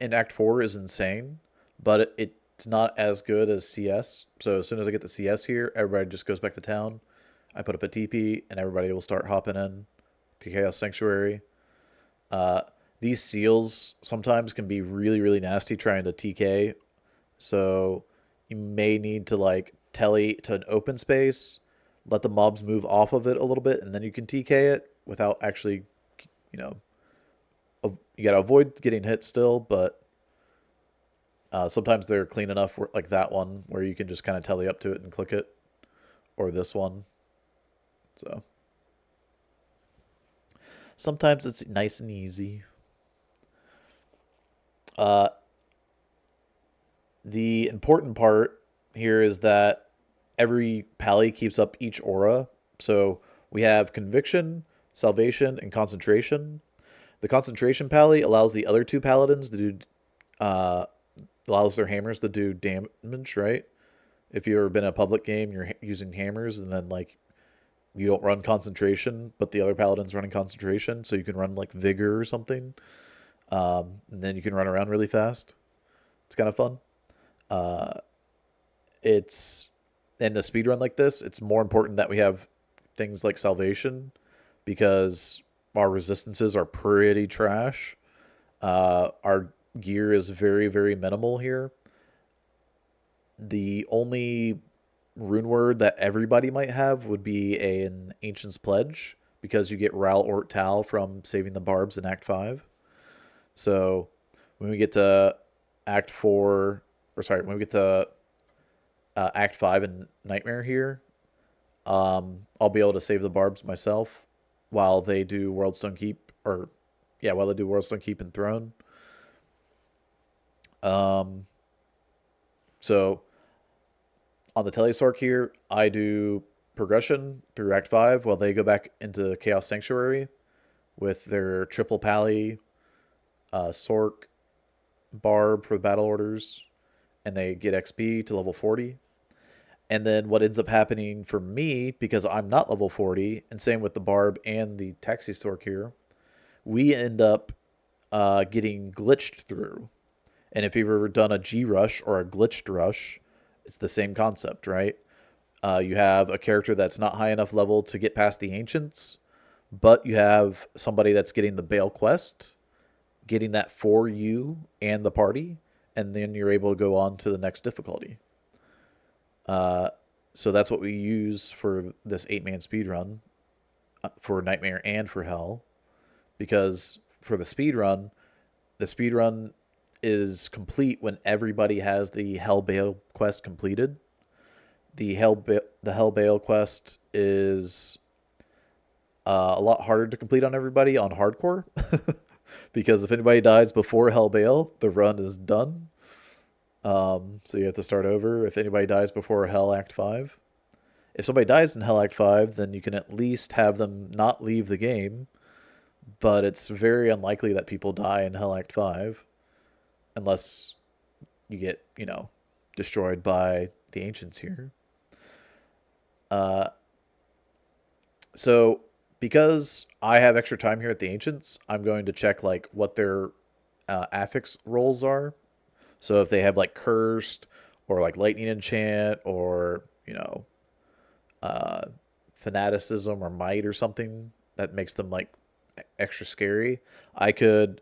in Act 4 is insane, but it's not as good as CS. So as soon as I get the CS here, everybody just goes back to town. I put up a TP, and everybody will start hopping in to Chaos Sanctuary. These seals sometimes can be really, really nasty trying to TK. So you may need to like telly to an open space, let the mobs move off of it a little bit, and then you can TK it without actually, you know, you gotta avoid getting hit still, but sometimes they're clean enough, like that one, where you can just kind of telly up to it and click it, or this one. So sometimes it's nice and easy. Uh, the important part here is that every pally keeps up each aura. So we have Conviction, Salvation, and Concentration. The Concentration pally allows the other two paladins to do, allows their hammers to do damage, right? If you've ever been in a public game, you're using hammers, and then like you don't run concentration, but the other paladin's running concentration, so you can run like vigor or something, and then you can run around really fast. It's kind of fun. Uh, it's in a speed run like this, it's more important that we have things like salvation because our resistances are pretty trash. Our gear is very, very minimal here. The only rune word that everybody might have would be an Ancient's Pledge because you get Ral Ort Tal from saving the barbs in Act 5. So when we get to Act 4, or sorry, when we get to Act 5 in Nightmare here, I'll be able to save the barbs myself while they do Worldstone Keep, or yeah, while they do Worldstone Keep and Throne. Um, so on the Telesork here, I do progression through Act 5 while they go back into Chaos Sanctuary with their triple pally, Sork, Barb for the battle orders, and they get XP to level 40. And then what ends up happening for me, because I'm not level 40, and same with the Barb and the Taxi Sork here, we end up getting glitched through. And if you've ever done a G rush or a glitched rush, it's the same concept, right? You have a character that's not high enough level to get past the Ancients, but you have somebody that's getting the Baal quest, getting that for you and the party, and then you're able to go on to the next difficulty. So that's what we use for this 8-man speed run for Nightmare and for Hell, because for the speed run is complete when everybody has the Hell Baal quest completed. The Hell Baal quest is a lot harder to complete on everybody on hardcore because if anybody dies before Hell Baal, the run is done. So you have to start over if anybody dies before Hell Act 5. If somebody dies in Hell Act 5, then you can at least have them not leave the game, but it's very unlikely that people die in Hell Act 5 unless you get, destroyed by the Ancients here. So because I have extra time here at the Ancients, I'm going to check like what their affix rolls are. So if they have like cursed or like lightning enchant or uh, fanaticism or might or something that makes them like extra scary, I could,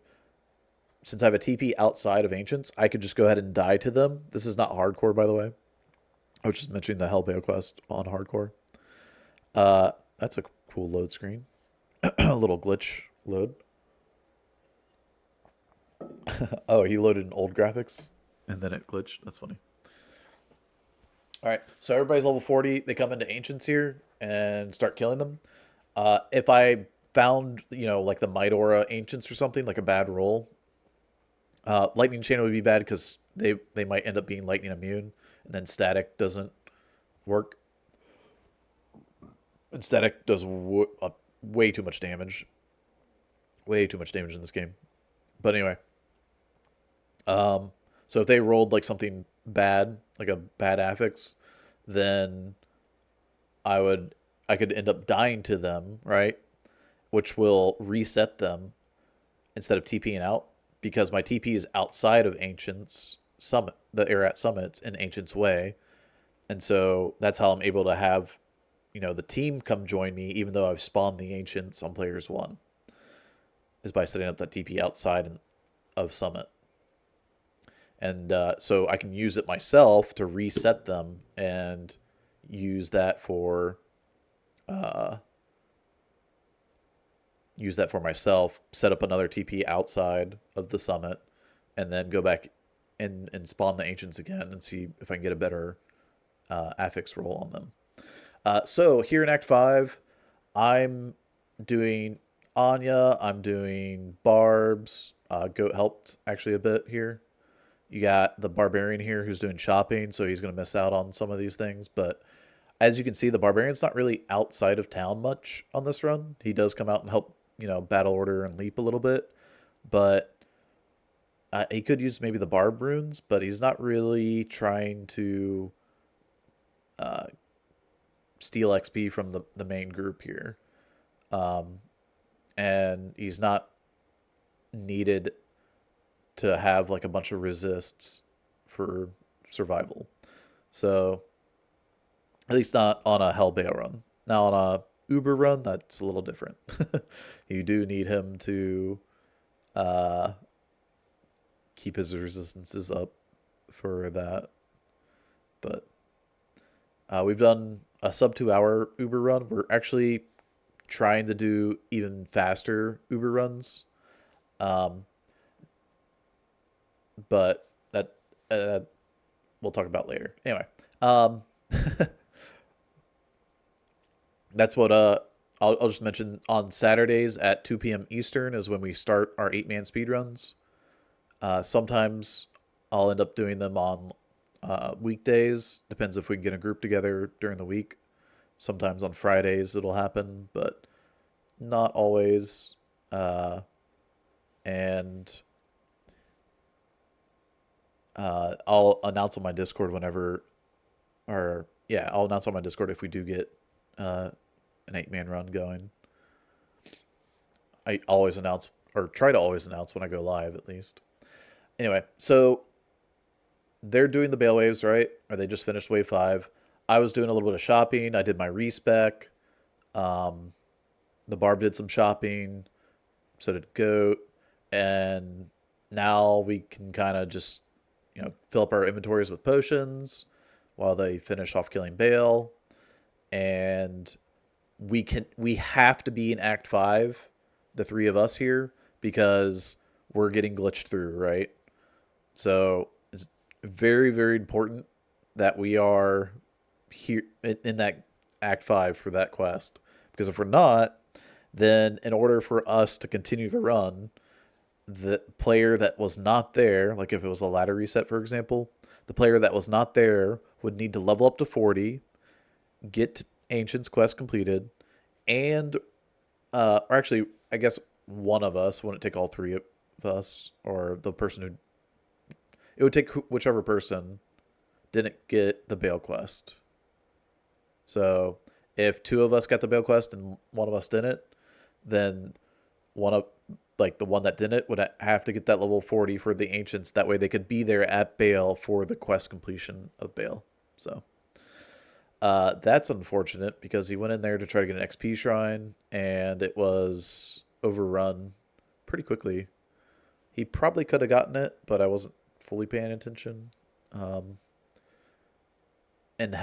since I have a TP outside of Ancients, I could just go ahead and die to them. This is not hardcore, by the way. I was just mentioning the Hellbale quest on hardcore. That's a cool load screen. A little glitch load. Oh, he loaded in old graphics and then it glitched. That's funny. All right, so everybody's level 40. They come into Ancients here and start killing them. If I found, like the Might Aura Ancients or something, like a bad roll, Lightning Chain would be bad because they might end up being lightning immune, and then Static doesn't work. And Static does way too much damage. Way too much damage in this game. But anyway, um, so if they rolled like something bad, like a bad affix, then I would I could end up dying to them, right? Which will reset them instead of TPing out because my TP is outside of Ancients Summit, the Ararat Summits in Ancients Way, and so that's how I'm able to have the team come join me, even though I've spawned the Ancients on players one, is by setting up that TP outside of Summit. And so I can use it myself to reset them and use that for uh, myself. Set up another TP outside of the summit, and then go back and spawn the ancients again and see if I can get a better affix roll on them. So here in Act 5, I'm doing Anya, I'm doing Barbs. Goat helped actually a bit here. You got the Barbarian here who's doing shopping, so he's going to miss out on some of these things. But as you can see, the Barbarian's not really outside of town much on this run. He does come out and help, battle order and leap a little bit. But he could use maybe the Barb runes, but he's not really trying to uh, steal XP from the main group here. Um, and he's not needed to have like a bunch of resists for survival. So at least not on a Hellbale run. Now on a Uber run, that's a little different. You do need him to uh, keep his resistances up for that. But we've done a sub 2 hour Uber run. We're actually trying to do even faster Uber runs. Um, but that we'll talk about later. Anyway, um, that's what I'll just mention on Saturdays at 2 p.m. Eastern is when we start our 8-man speed runs. Sometimes I'll end up doing them on weekdays. Depends if we can get a group together during the week. Sometimes on Fridays it'll happen, but not always. And I'll announce on my Discord whenever, or yeah, I'll announce on my Discord if we do get an 8-man run going. I always announce, or try to always announce when I go live at least. Anyway, so they're doing the Baal waves, right? Or they just finished wave 5. I was doing a little bit of shopping. I did my respec. Um, the Barb did some shopping. So did Goat. And now we can kind of just, fill up our inventories with potions while they finish off killing Baal. And we have to be in Act 5, the three of us here, because we're getting glitched through, right? So it's very, very important that we are here in that Act 5 for that quest. Because if we're not, then in order for us to continue the run, the player that was not there, like if it was a ladder reset, for example, the player that was not there would need to level up to 40, get Ancient's quest completed, and, or actually, I guess one of us, wouldn't take all three of us, or the person who, it would take whichever person didn't get the Baal quest. So If two of us got the Baal quest and one of us didn't, then one of like the one that didn't would have to get that level 40 for the ancients. That way they could be there at Baal for the quest completion of Baal. So that's unfortunate because he went in there to try to get an XP shrine and it was overrun pretty quickly. He probably could have gotten it, but I wasn't fully paying attention. Um, and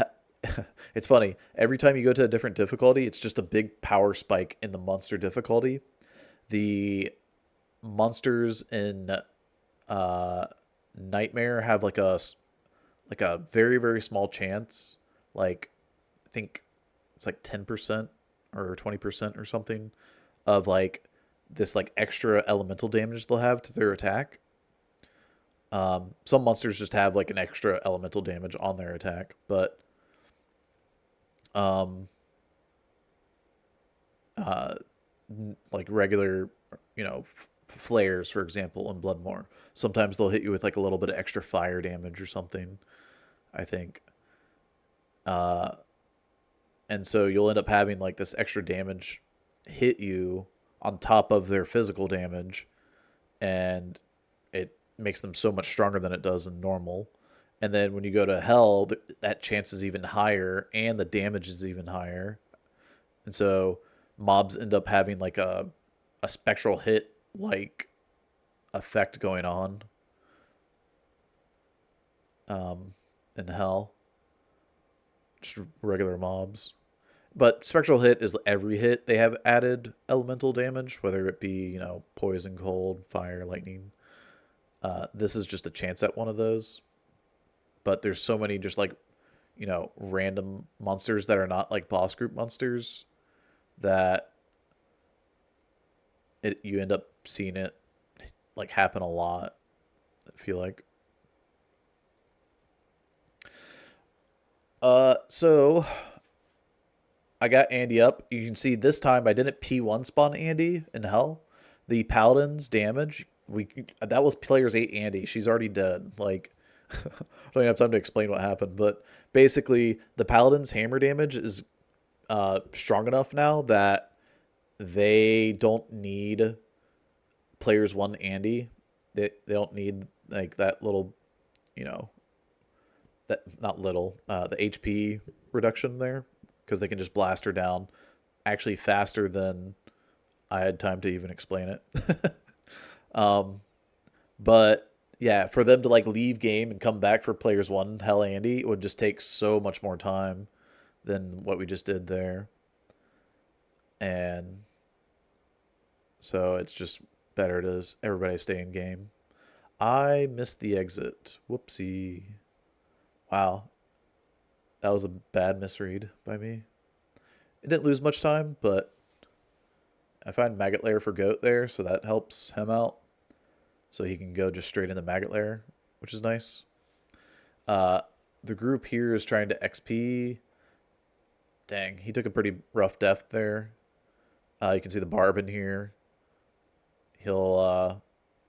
it's funny. Every time you go to a different difficulty, it's just a big power spike in the monster difficulty. The monsters in uh, Nightmare have like a very very small chance. Like I think it's like 10% or 20% or something of like this like extra elemental damage they'll have to their attack. Some monsters just have like an extra elemental damage on their attack, but um, uh, like regular, flares, for example, in Bloodmore, sometimes they'll hit you with like a little bit of extra fire damage or something, I think. Uh, and so you'll end up having like this extra damage hit you on top of their physical damage, and it makes them so much stronger than it does in normal. And then when you go to hell, that chance is even higher, and the damage is even higher. And so mobs end up having like a spectral hit like effect going on um, in hell, just regular mobs. But spectral hit is every hit they have added elemental damage, whether it be poison, cold, fire, lightning. This is just a chance at one of those. But there's so many just like random monsters that are not like boss group monsters that you end up seeing it like happen a lot. I feel like. So I got Andy up. You can see this time I didn't P1 spawn Andy in hell. The paladin's damage, we that was players 8 Andy. She's already dead. Like I don't even have time to explain what happened, but basically the paladin's hammer damage is strong enough now that they don't need players 1 Andy. They don't need like that little, you know, that not little, the HP reduction there because they can just blast her down actually faster than I had time to even explain it. um, but yeah, for them to like leave game and come back for players 1 Hell Andy, it would just take so much more time than what we just did there. And so it's just better to everybody stay in game. I missed the exit. Whoopsie. Wow. That was a bad misread by me. It didn't lose much time, but I find Maggot Lair for Goat there, so that helps him out. So he can go just straight into Maggot Lair, which is nice. Uh, the group here is trying to XP. Dang, he took a pretty rough death there. You can see the Barb in here.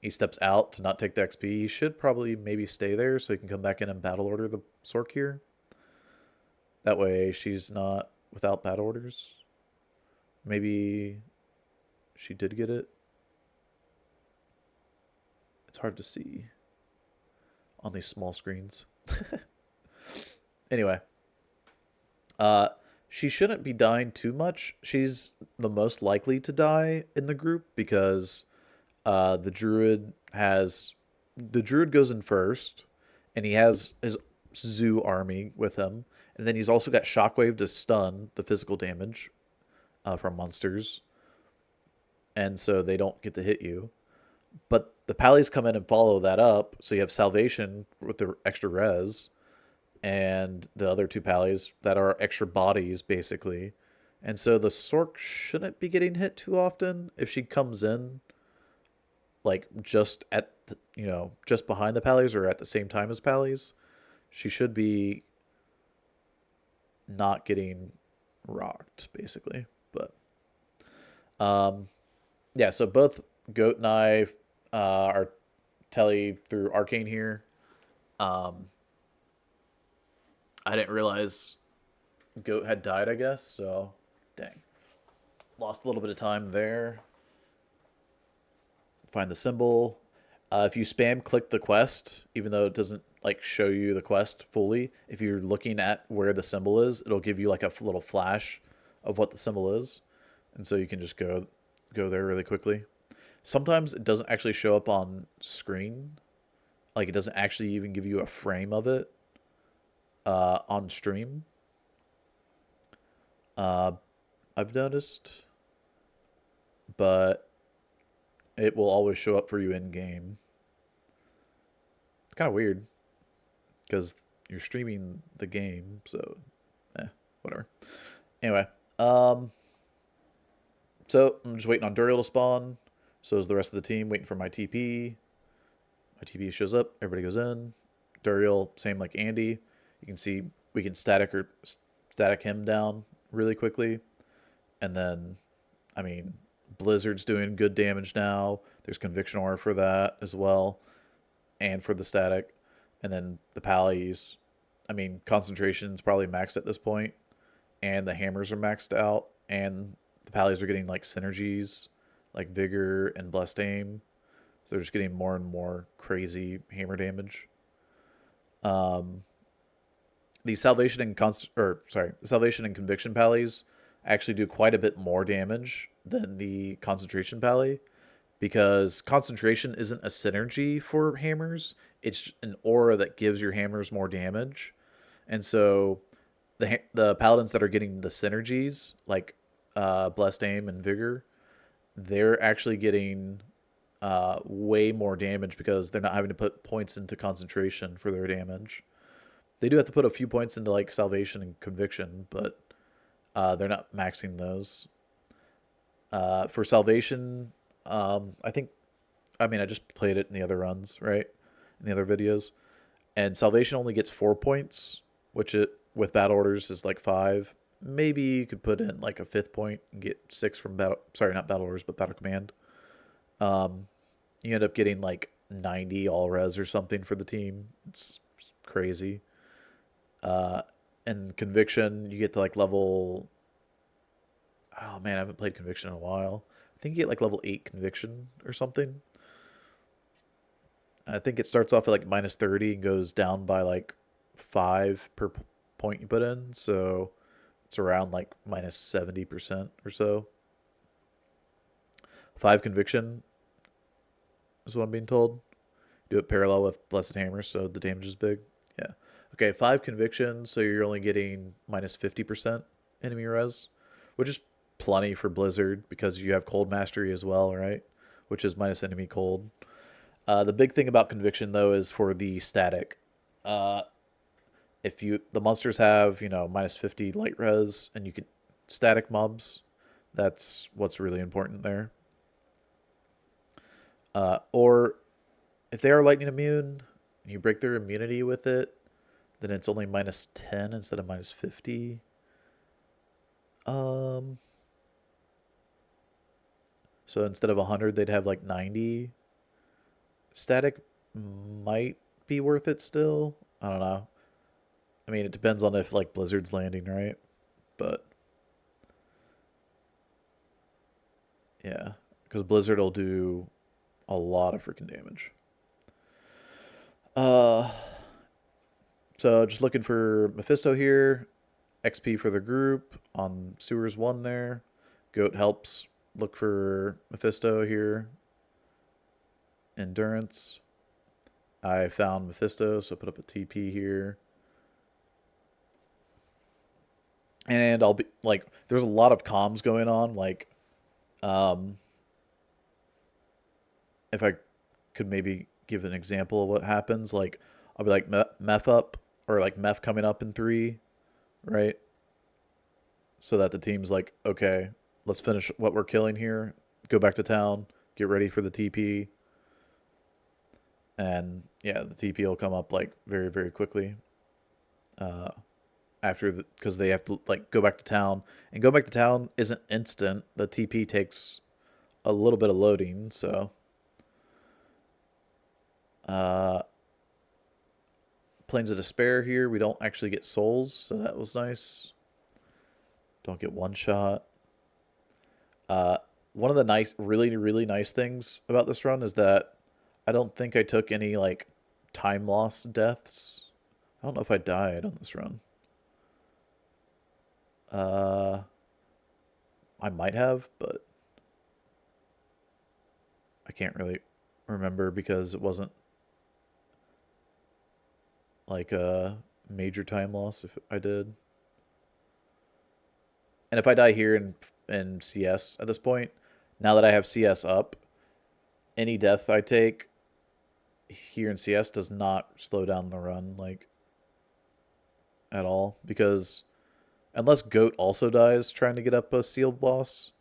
He steps out to not take the XP. He should probably maybe stay there so he can come back in and battle order the Sork here. That way she's not without battle orders. Maybe she did get it. It's hard to see on these small screens. Anyway, uh, she shouldn't be dying too much. She's the most likely to die in the group because the druid goes in first, and he has his zoo army with him, and then he's also got shockwave to stun the physical damage from monsters, and so they don't get to hit you. But the pallies come in and follow that up, so you have salvation with the extra res, and the other two pallies that are extra bodies basically. And so the Sork shouldn't be getting hit too often if she comes in like just at the, just behind the pallies or at the same time as pallies. She should be not getting rocked basically. But um yeah, so both Goat and I are telly through Arcane here. Um I didn't realize goat had died, I guess. So, dang, lost a little bit of time there. Find the symbol. If you spam click the quest, even though it doesn't like show you the quest fully, if you're looking at where the symbol is, it'll give you like a little flash of what the symbol is, and so you can just go there really quickly. Sometimes it doesn't actually show up on screen, like it doesn't actually even give you a frame of it on stream. Uh, I've noticed, but it will always show up for you in game. It's kind of weird because you're streaming the game, so whatever. Anyway, um, so I'm just waiting on Duriel to spawn. So is the rest of the team waiting for my TP. My TP shows up. Everybody goes in. Duriel, same like Andy. You can see we can static him down really quickly, and then, I mean, Blizzard's doing good damage now. There's Conviction Aura for that as well, and for the static, and then the Pallies. I mean, Concentration's probably maxed at this point, and the hammers are maxed out, and the Pallies are getting like synergies, like Vigor and Blessed Aim. So they're just getting more and more crazy hammer damage. Um, the Salvation and Conviction Pallies actually do quite a bit more damage than the Concentration Pally, because Concentration isn't a synergy for hammers. It's an aura that gives your hammers more damage, and so the paladins that are getting the synergies, like Blessed Aim and Vigor, they're actually getting way more damage because they're not having to put points into concentration for their damage. They do have to put a few points into like Salvation and Conviction, but they're not maxing those. For Salvation, I think, I mean, I just played it in the other runs, right? In the other videos. And Salvation only gets 4 points, which it with battle orders is like 5. Maybe you could put in like a fifth point and get 6 from battle. Sorry, not battle orders, but battle command. Um, you end up getting like 90 all res or something for the team. It's crazy. Uh, and Conviction, you get to like level. Oh man, I haven't played Conviction in a while. I think you get like level 8 Conviction or something. I think it starts off at like minus 30 and goes down by like 5 per point you put in. So it's around like minus 70% or so. 5 Conviction is what I'm being told. Do it parallel with Blessed Hammer, so the damage is big. Yeah. Okay, 5 Conviction, so you're only getting minus 50% enemy res, which is plenty for Blizzard because you have Cold Mastery as well, right? Which is minus enemy cold. The big thing about Conviction though is for the static. Uh, if you the monsters have minus 50 light res and you can static mobs, that's what's really important there. Or if they are lightning immune, and you break their immunity with it, then it's only minus 10 instead of minus 50. Um, so instead of 100, they'd have like 90. Static might be worth it still. I don't know. I mean, it depends on if like Blizzard's landing, right? But yeah, because Blizzard will do a lot of freaking damage. Uh, so just looking for Mephisto here. XP for the group on Sewers 1 there. Goat helps look for Mephisto here. Endurance. I found Mephisto, so put up a TP here. And I'll be like, there's a lot of comms going on. Like, um, if I could maybe give an example of what happens, like, I'll be like, Meth up, or like Meth coming up in 3, right? So that the team's like, okay, let's finish what we're killing here, go back to town, get ready for the TP. And yeah, the TP will come up like very, very quickly. Uh, because they have to like go back to town, and go back to town isn't instant. The TP takes a little bit of loading, so uh, Plains of Despair here. We don't actually get souls, so that was nice. Don't get one shot. Uh, one of the really nice things about this run is that I don't think I took any like time loss deaths. I don't know if I died on this run. Uh, I might have, but I can't really remember because it wasn't like a major time loss if I did. And if I die here in CS at this point, now that I have CS up, any death I take here in CS does not slow down the run like at all because unless Goat also dies trying to get up a sealed boss,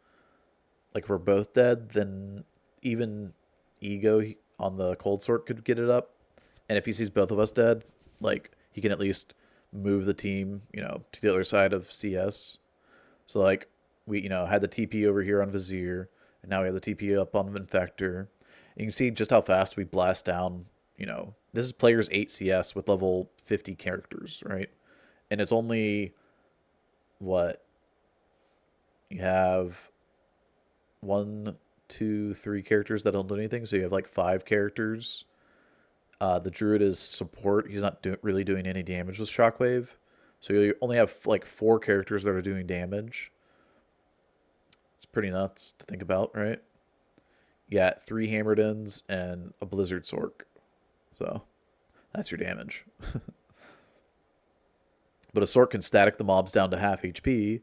like if we're both dead, then even Ego on the cold sort could get it up. And if he sees both of us dead, like he can at least move the team, to the other side of CS. So like we, had the TP over here on Vizier, and now we have the TP up on Infector. You can see just how fast we blast down. This is players 8 CS with level 50 characters, right? And it's only what you have one, two, three characters that don't do anything. So you have like 5 characters. The Druid is support. He's not really doing any damage with Shockwave. So you only have like 4 characters that are doing damage. It's pretty nuts to think about, right? You got 3 Hammerdins and a Blizzard Sork. So that's your damage. But a Sork can static the mobs down to half HP.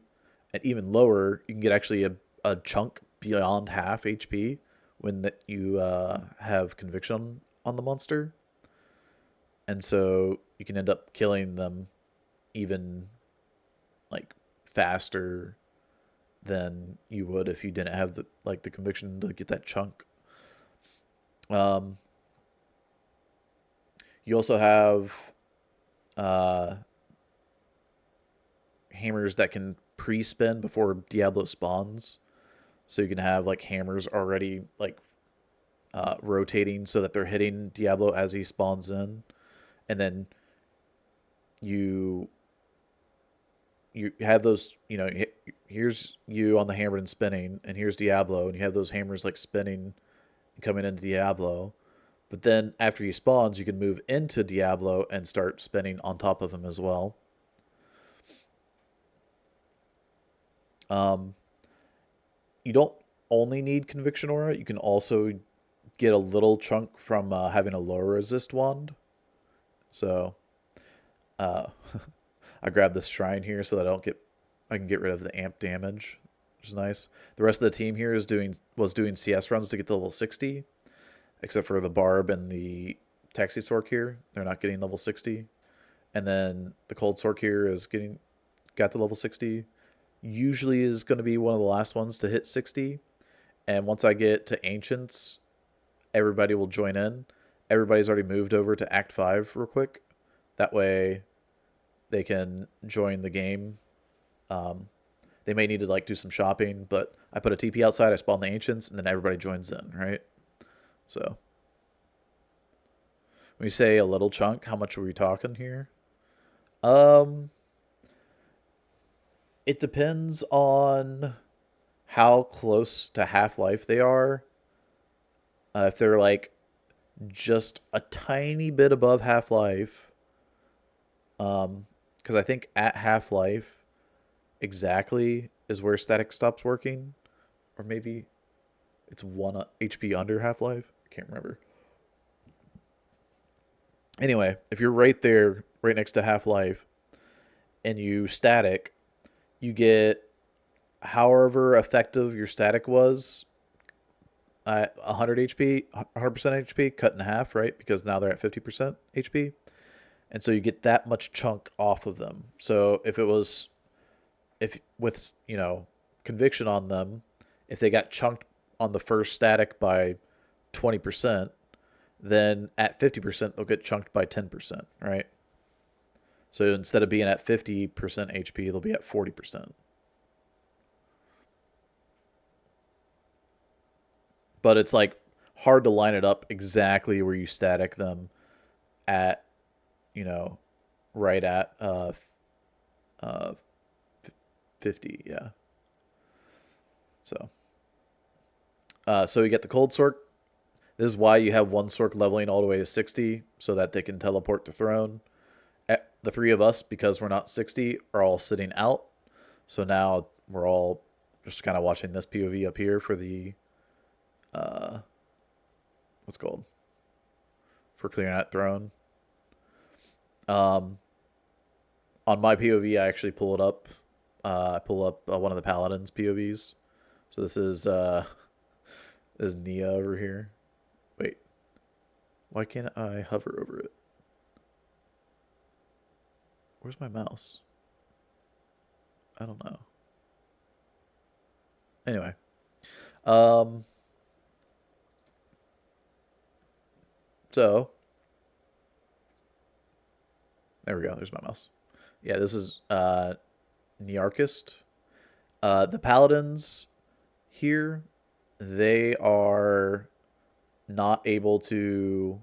And even lower, you can get actually a chunk beyond half HP when you have conviction on the monster. And so you can end up killing them even like faster than you would if you didn't have the conviction to get that chunk. Um, you also have uh, hammers that can pre-spin before Diablo spawns. So you can have like hammers already like rotating so that they're hitting Diablo as he spawns in, and then you you have those. Here's you on the hammer and spinning, and here's Diablo, and you have those hammers like spinning and coming into Diablo. But then after he spawns, you can move into Diablo and start spinning on top of him as well. Um, you don't only need Conviction Aura. You can also get a little chunk from having a low resist wand. So uh, I grabbed this shrine here so that I can get rid of the amp damage, which is nice. The rest of the team here was doing CS runs to get to level 60, except for the Barb and the Taxi Sork here. They're not getting level 60. And then the Cold Sork here got to level 60. Usually is going to be one of the last ones to hit 60. And once I get to Ancients, everybody will join in. Everybody's already moved over to Act 5 real quick. That way they can join the game. They may need to like do some shopping, but I put a TP outside, I spawn the Ancients, and then everybody joins in, right? So when we say a little chunk, how much are we talking here? Um, it depends on how close to Half-Life they are. If they're like just a tiny bit above Half-Life, because I think at Half-Life exactly is where static stops working, or maybe it's 1 HP under Half-Life. I can't remember. Anyway, if you're right there, right next to Half-Life, and you static, you get however effective your static was at 100 HP, 100% HP, cut in half, right? Because now they're at 50% HP. And so you get that much chunk off of them. So if with, conviction on them, if they got chunked on the first static by 20%, then at 50%, they'll get chunked by 10%, right? So instead of being at 50% HP, they'll be at 40%. But it's like hard to line it up exactly where you static them at, you know, right at 50, yeah. So, so you get the cold Sork. This is why you have one Sork leveling all the way to 60, so that they can teleport to throne. The three of us, because we're not 60, are all sitting out. So now we're all just kind of watching this POV up here for the, uh, what's it called? For clearing that throne. Um, on my POV, I actually pull it up. I pull up one of the paladins POVs. So this is Nia over here. Wait, why can't I hover over it? Where's my mouse? I don't know. Anyway, um, so there we go. There's my mouse. Yeah, this is Nearchist. The paladins here, they are not able to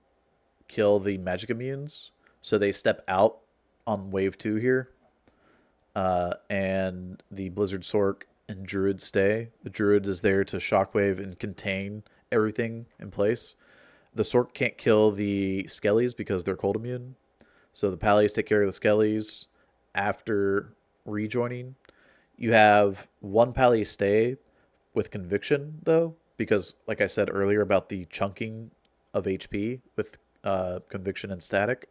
kill the magic immunes, so they step out on wave 2 here. And the Blizzard Sork and Druid stay. The Druid is there to shockwave and contain everything in place. The Sork can't kill the Skellies because they're cold immune. So the Pallies take care of the Skellies after rejoining. You have one Pally stay with Conviction, though, because, like I said earlier about the chunking of HP with Conviction and Static,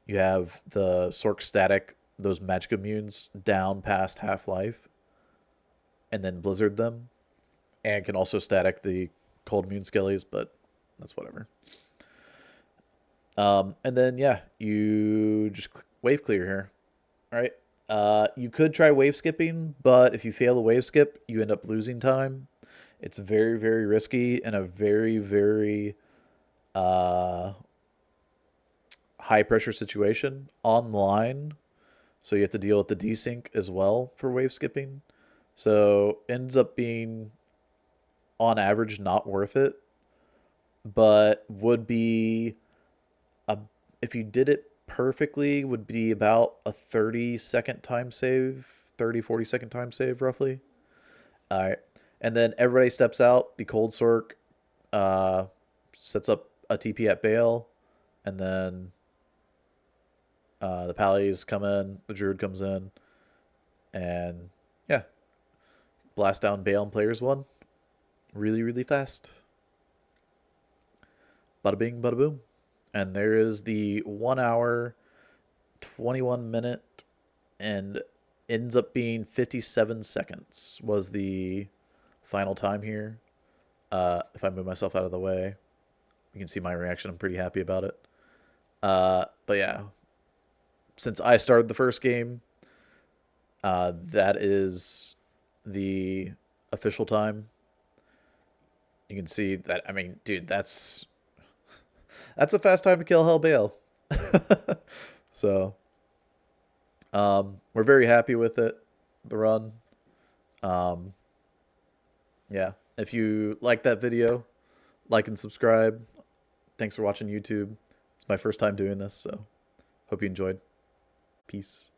you have the Sork Static those magic immunes down past half-life and then blizzard them, and can also static the cold immune skellies, but that's whatever. And then yeah, you just wave clear here. All right. You could try wave skipping, but if you fail the wave skip, you end up losing time. It's very, very risky and a very, very high pressure situation online. So you have to deal with the desync as well for wave skipping. So ends up being on average not worth it, but would be a if you did it perfectly would be about a 30-second time save, 30-40 second time save roughly. All right. And then everybody steps out. The cold Sork sets up a TP at Baal, and then the Pallies come in, the Druid comes in, and yeah, blast down Baal and players one really, really fast. Bada bing, bada boom. And there is the 1 hour, 21 minute, and ends up being 57 seconds was the final time here. If I move myself out of the way, you can see my reaction. I'm pretty happy about it. But yeah, since I started the first game, that is the official time. You can see that. I mean, dude, that's a fast time to kill Hell Baal. So, we're very happy with it, the run. Um, yeah, if you like that video, like and subscribe. Thanks for watching YouTube. It's my first time doing this, so hope you enjoyed. Peace.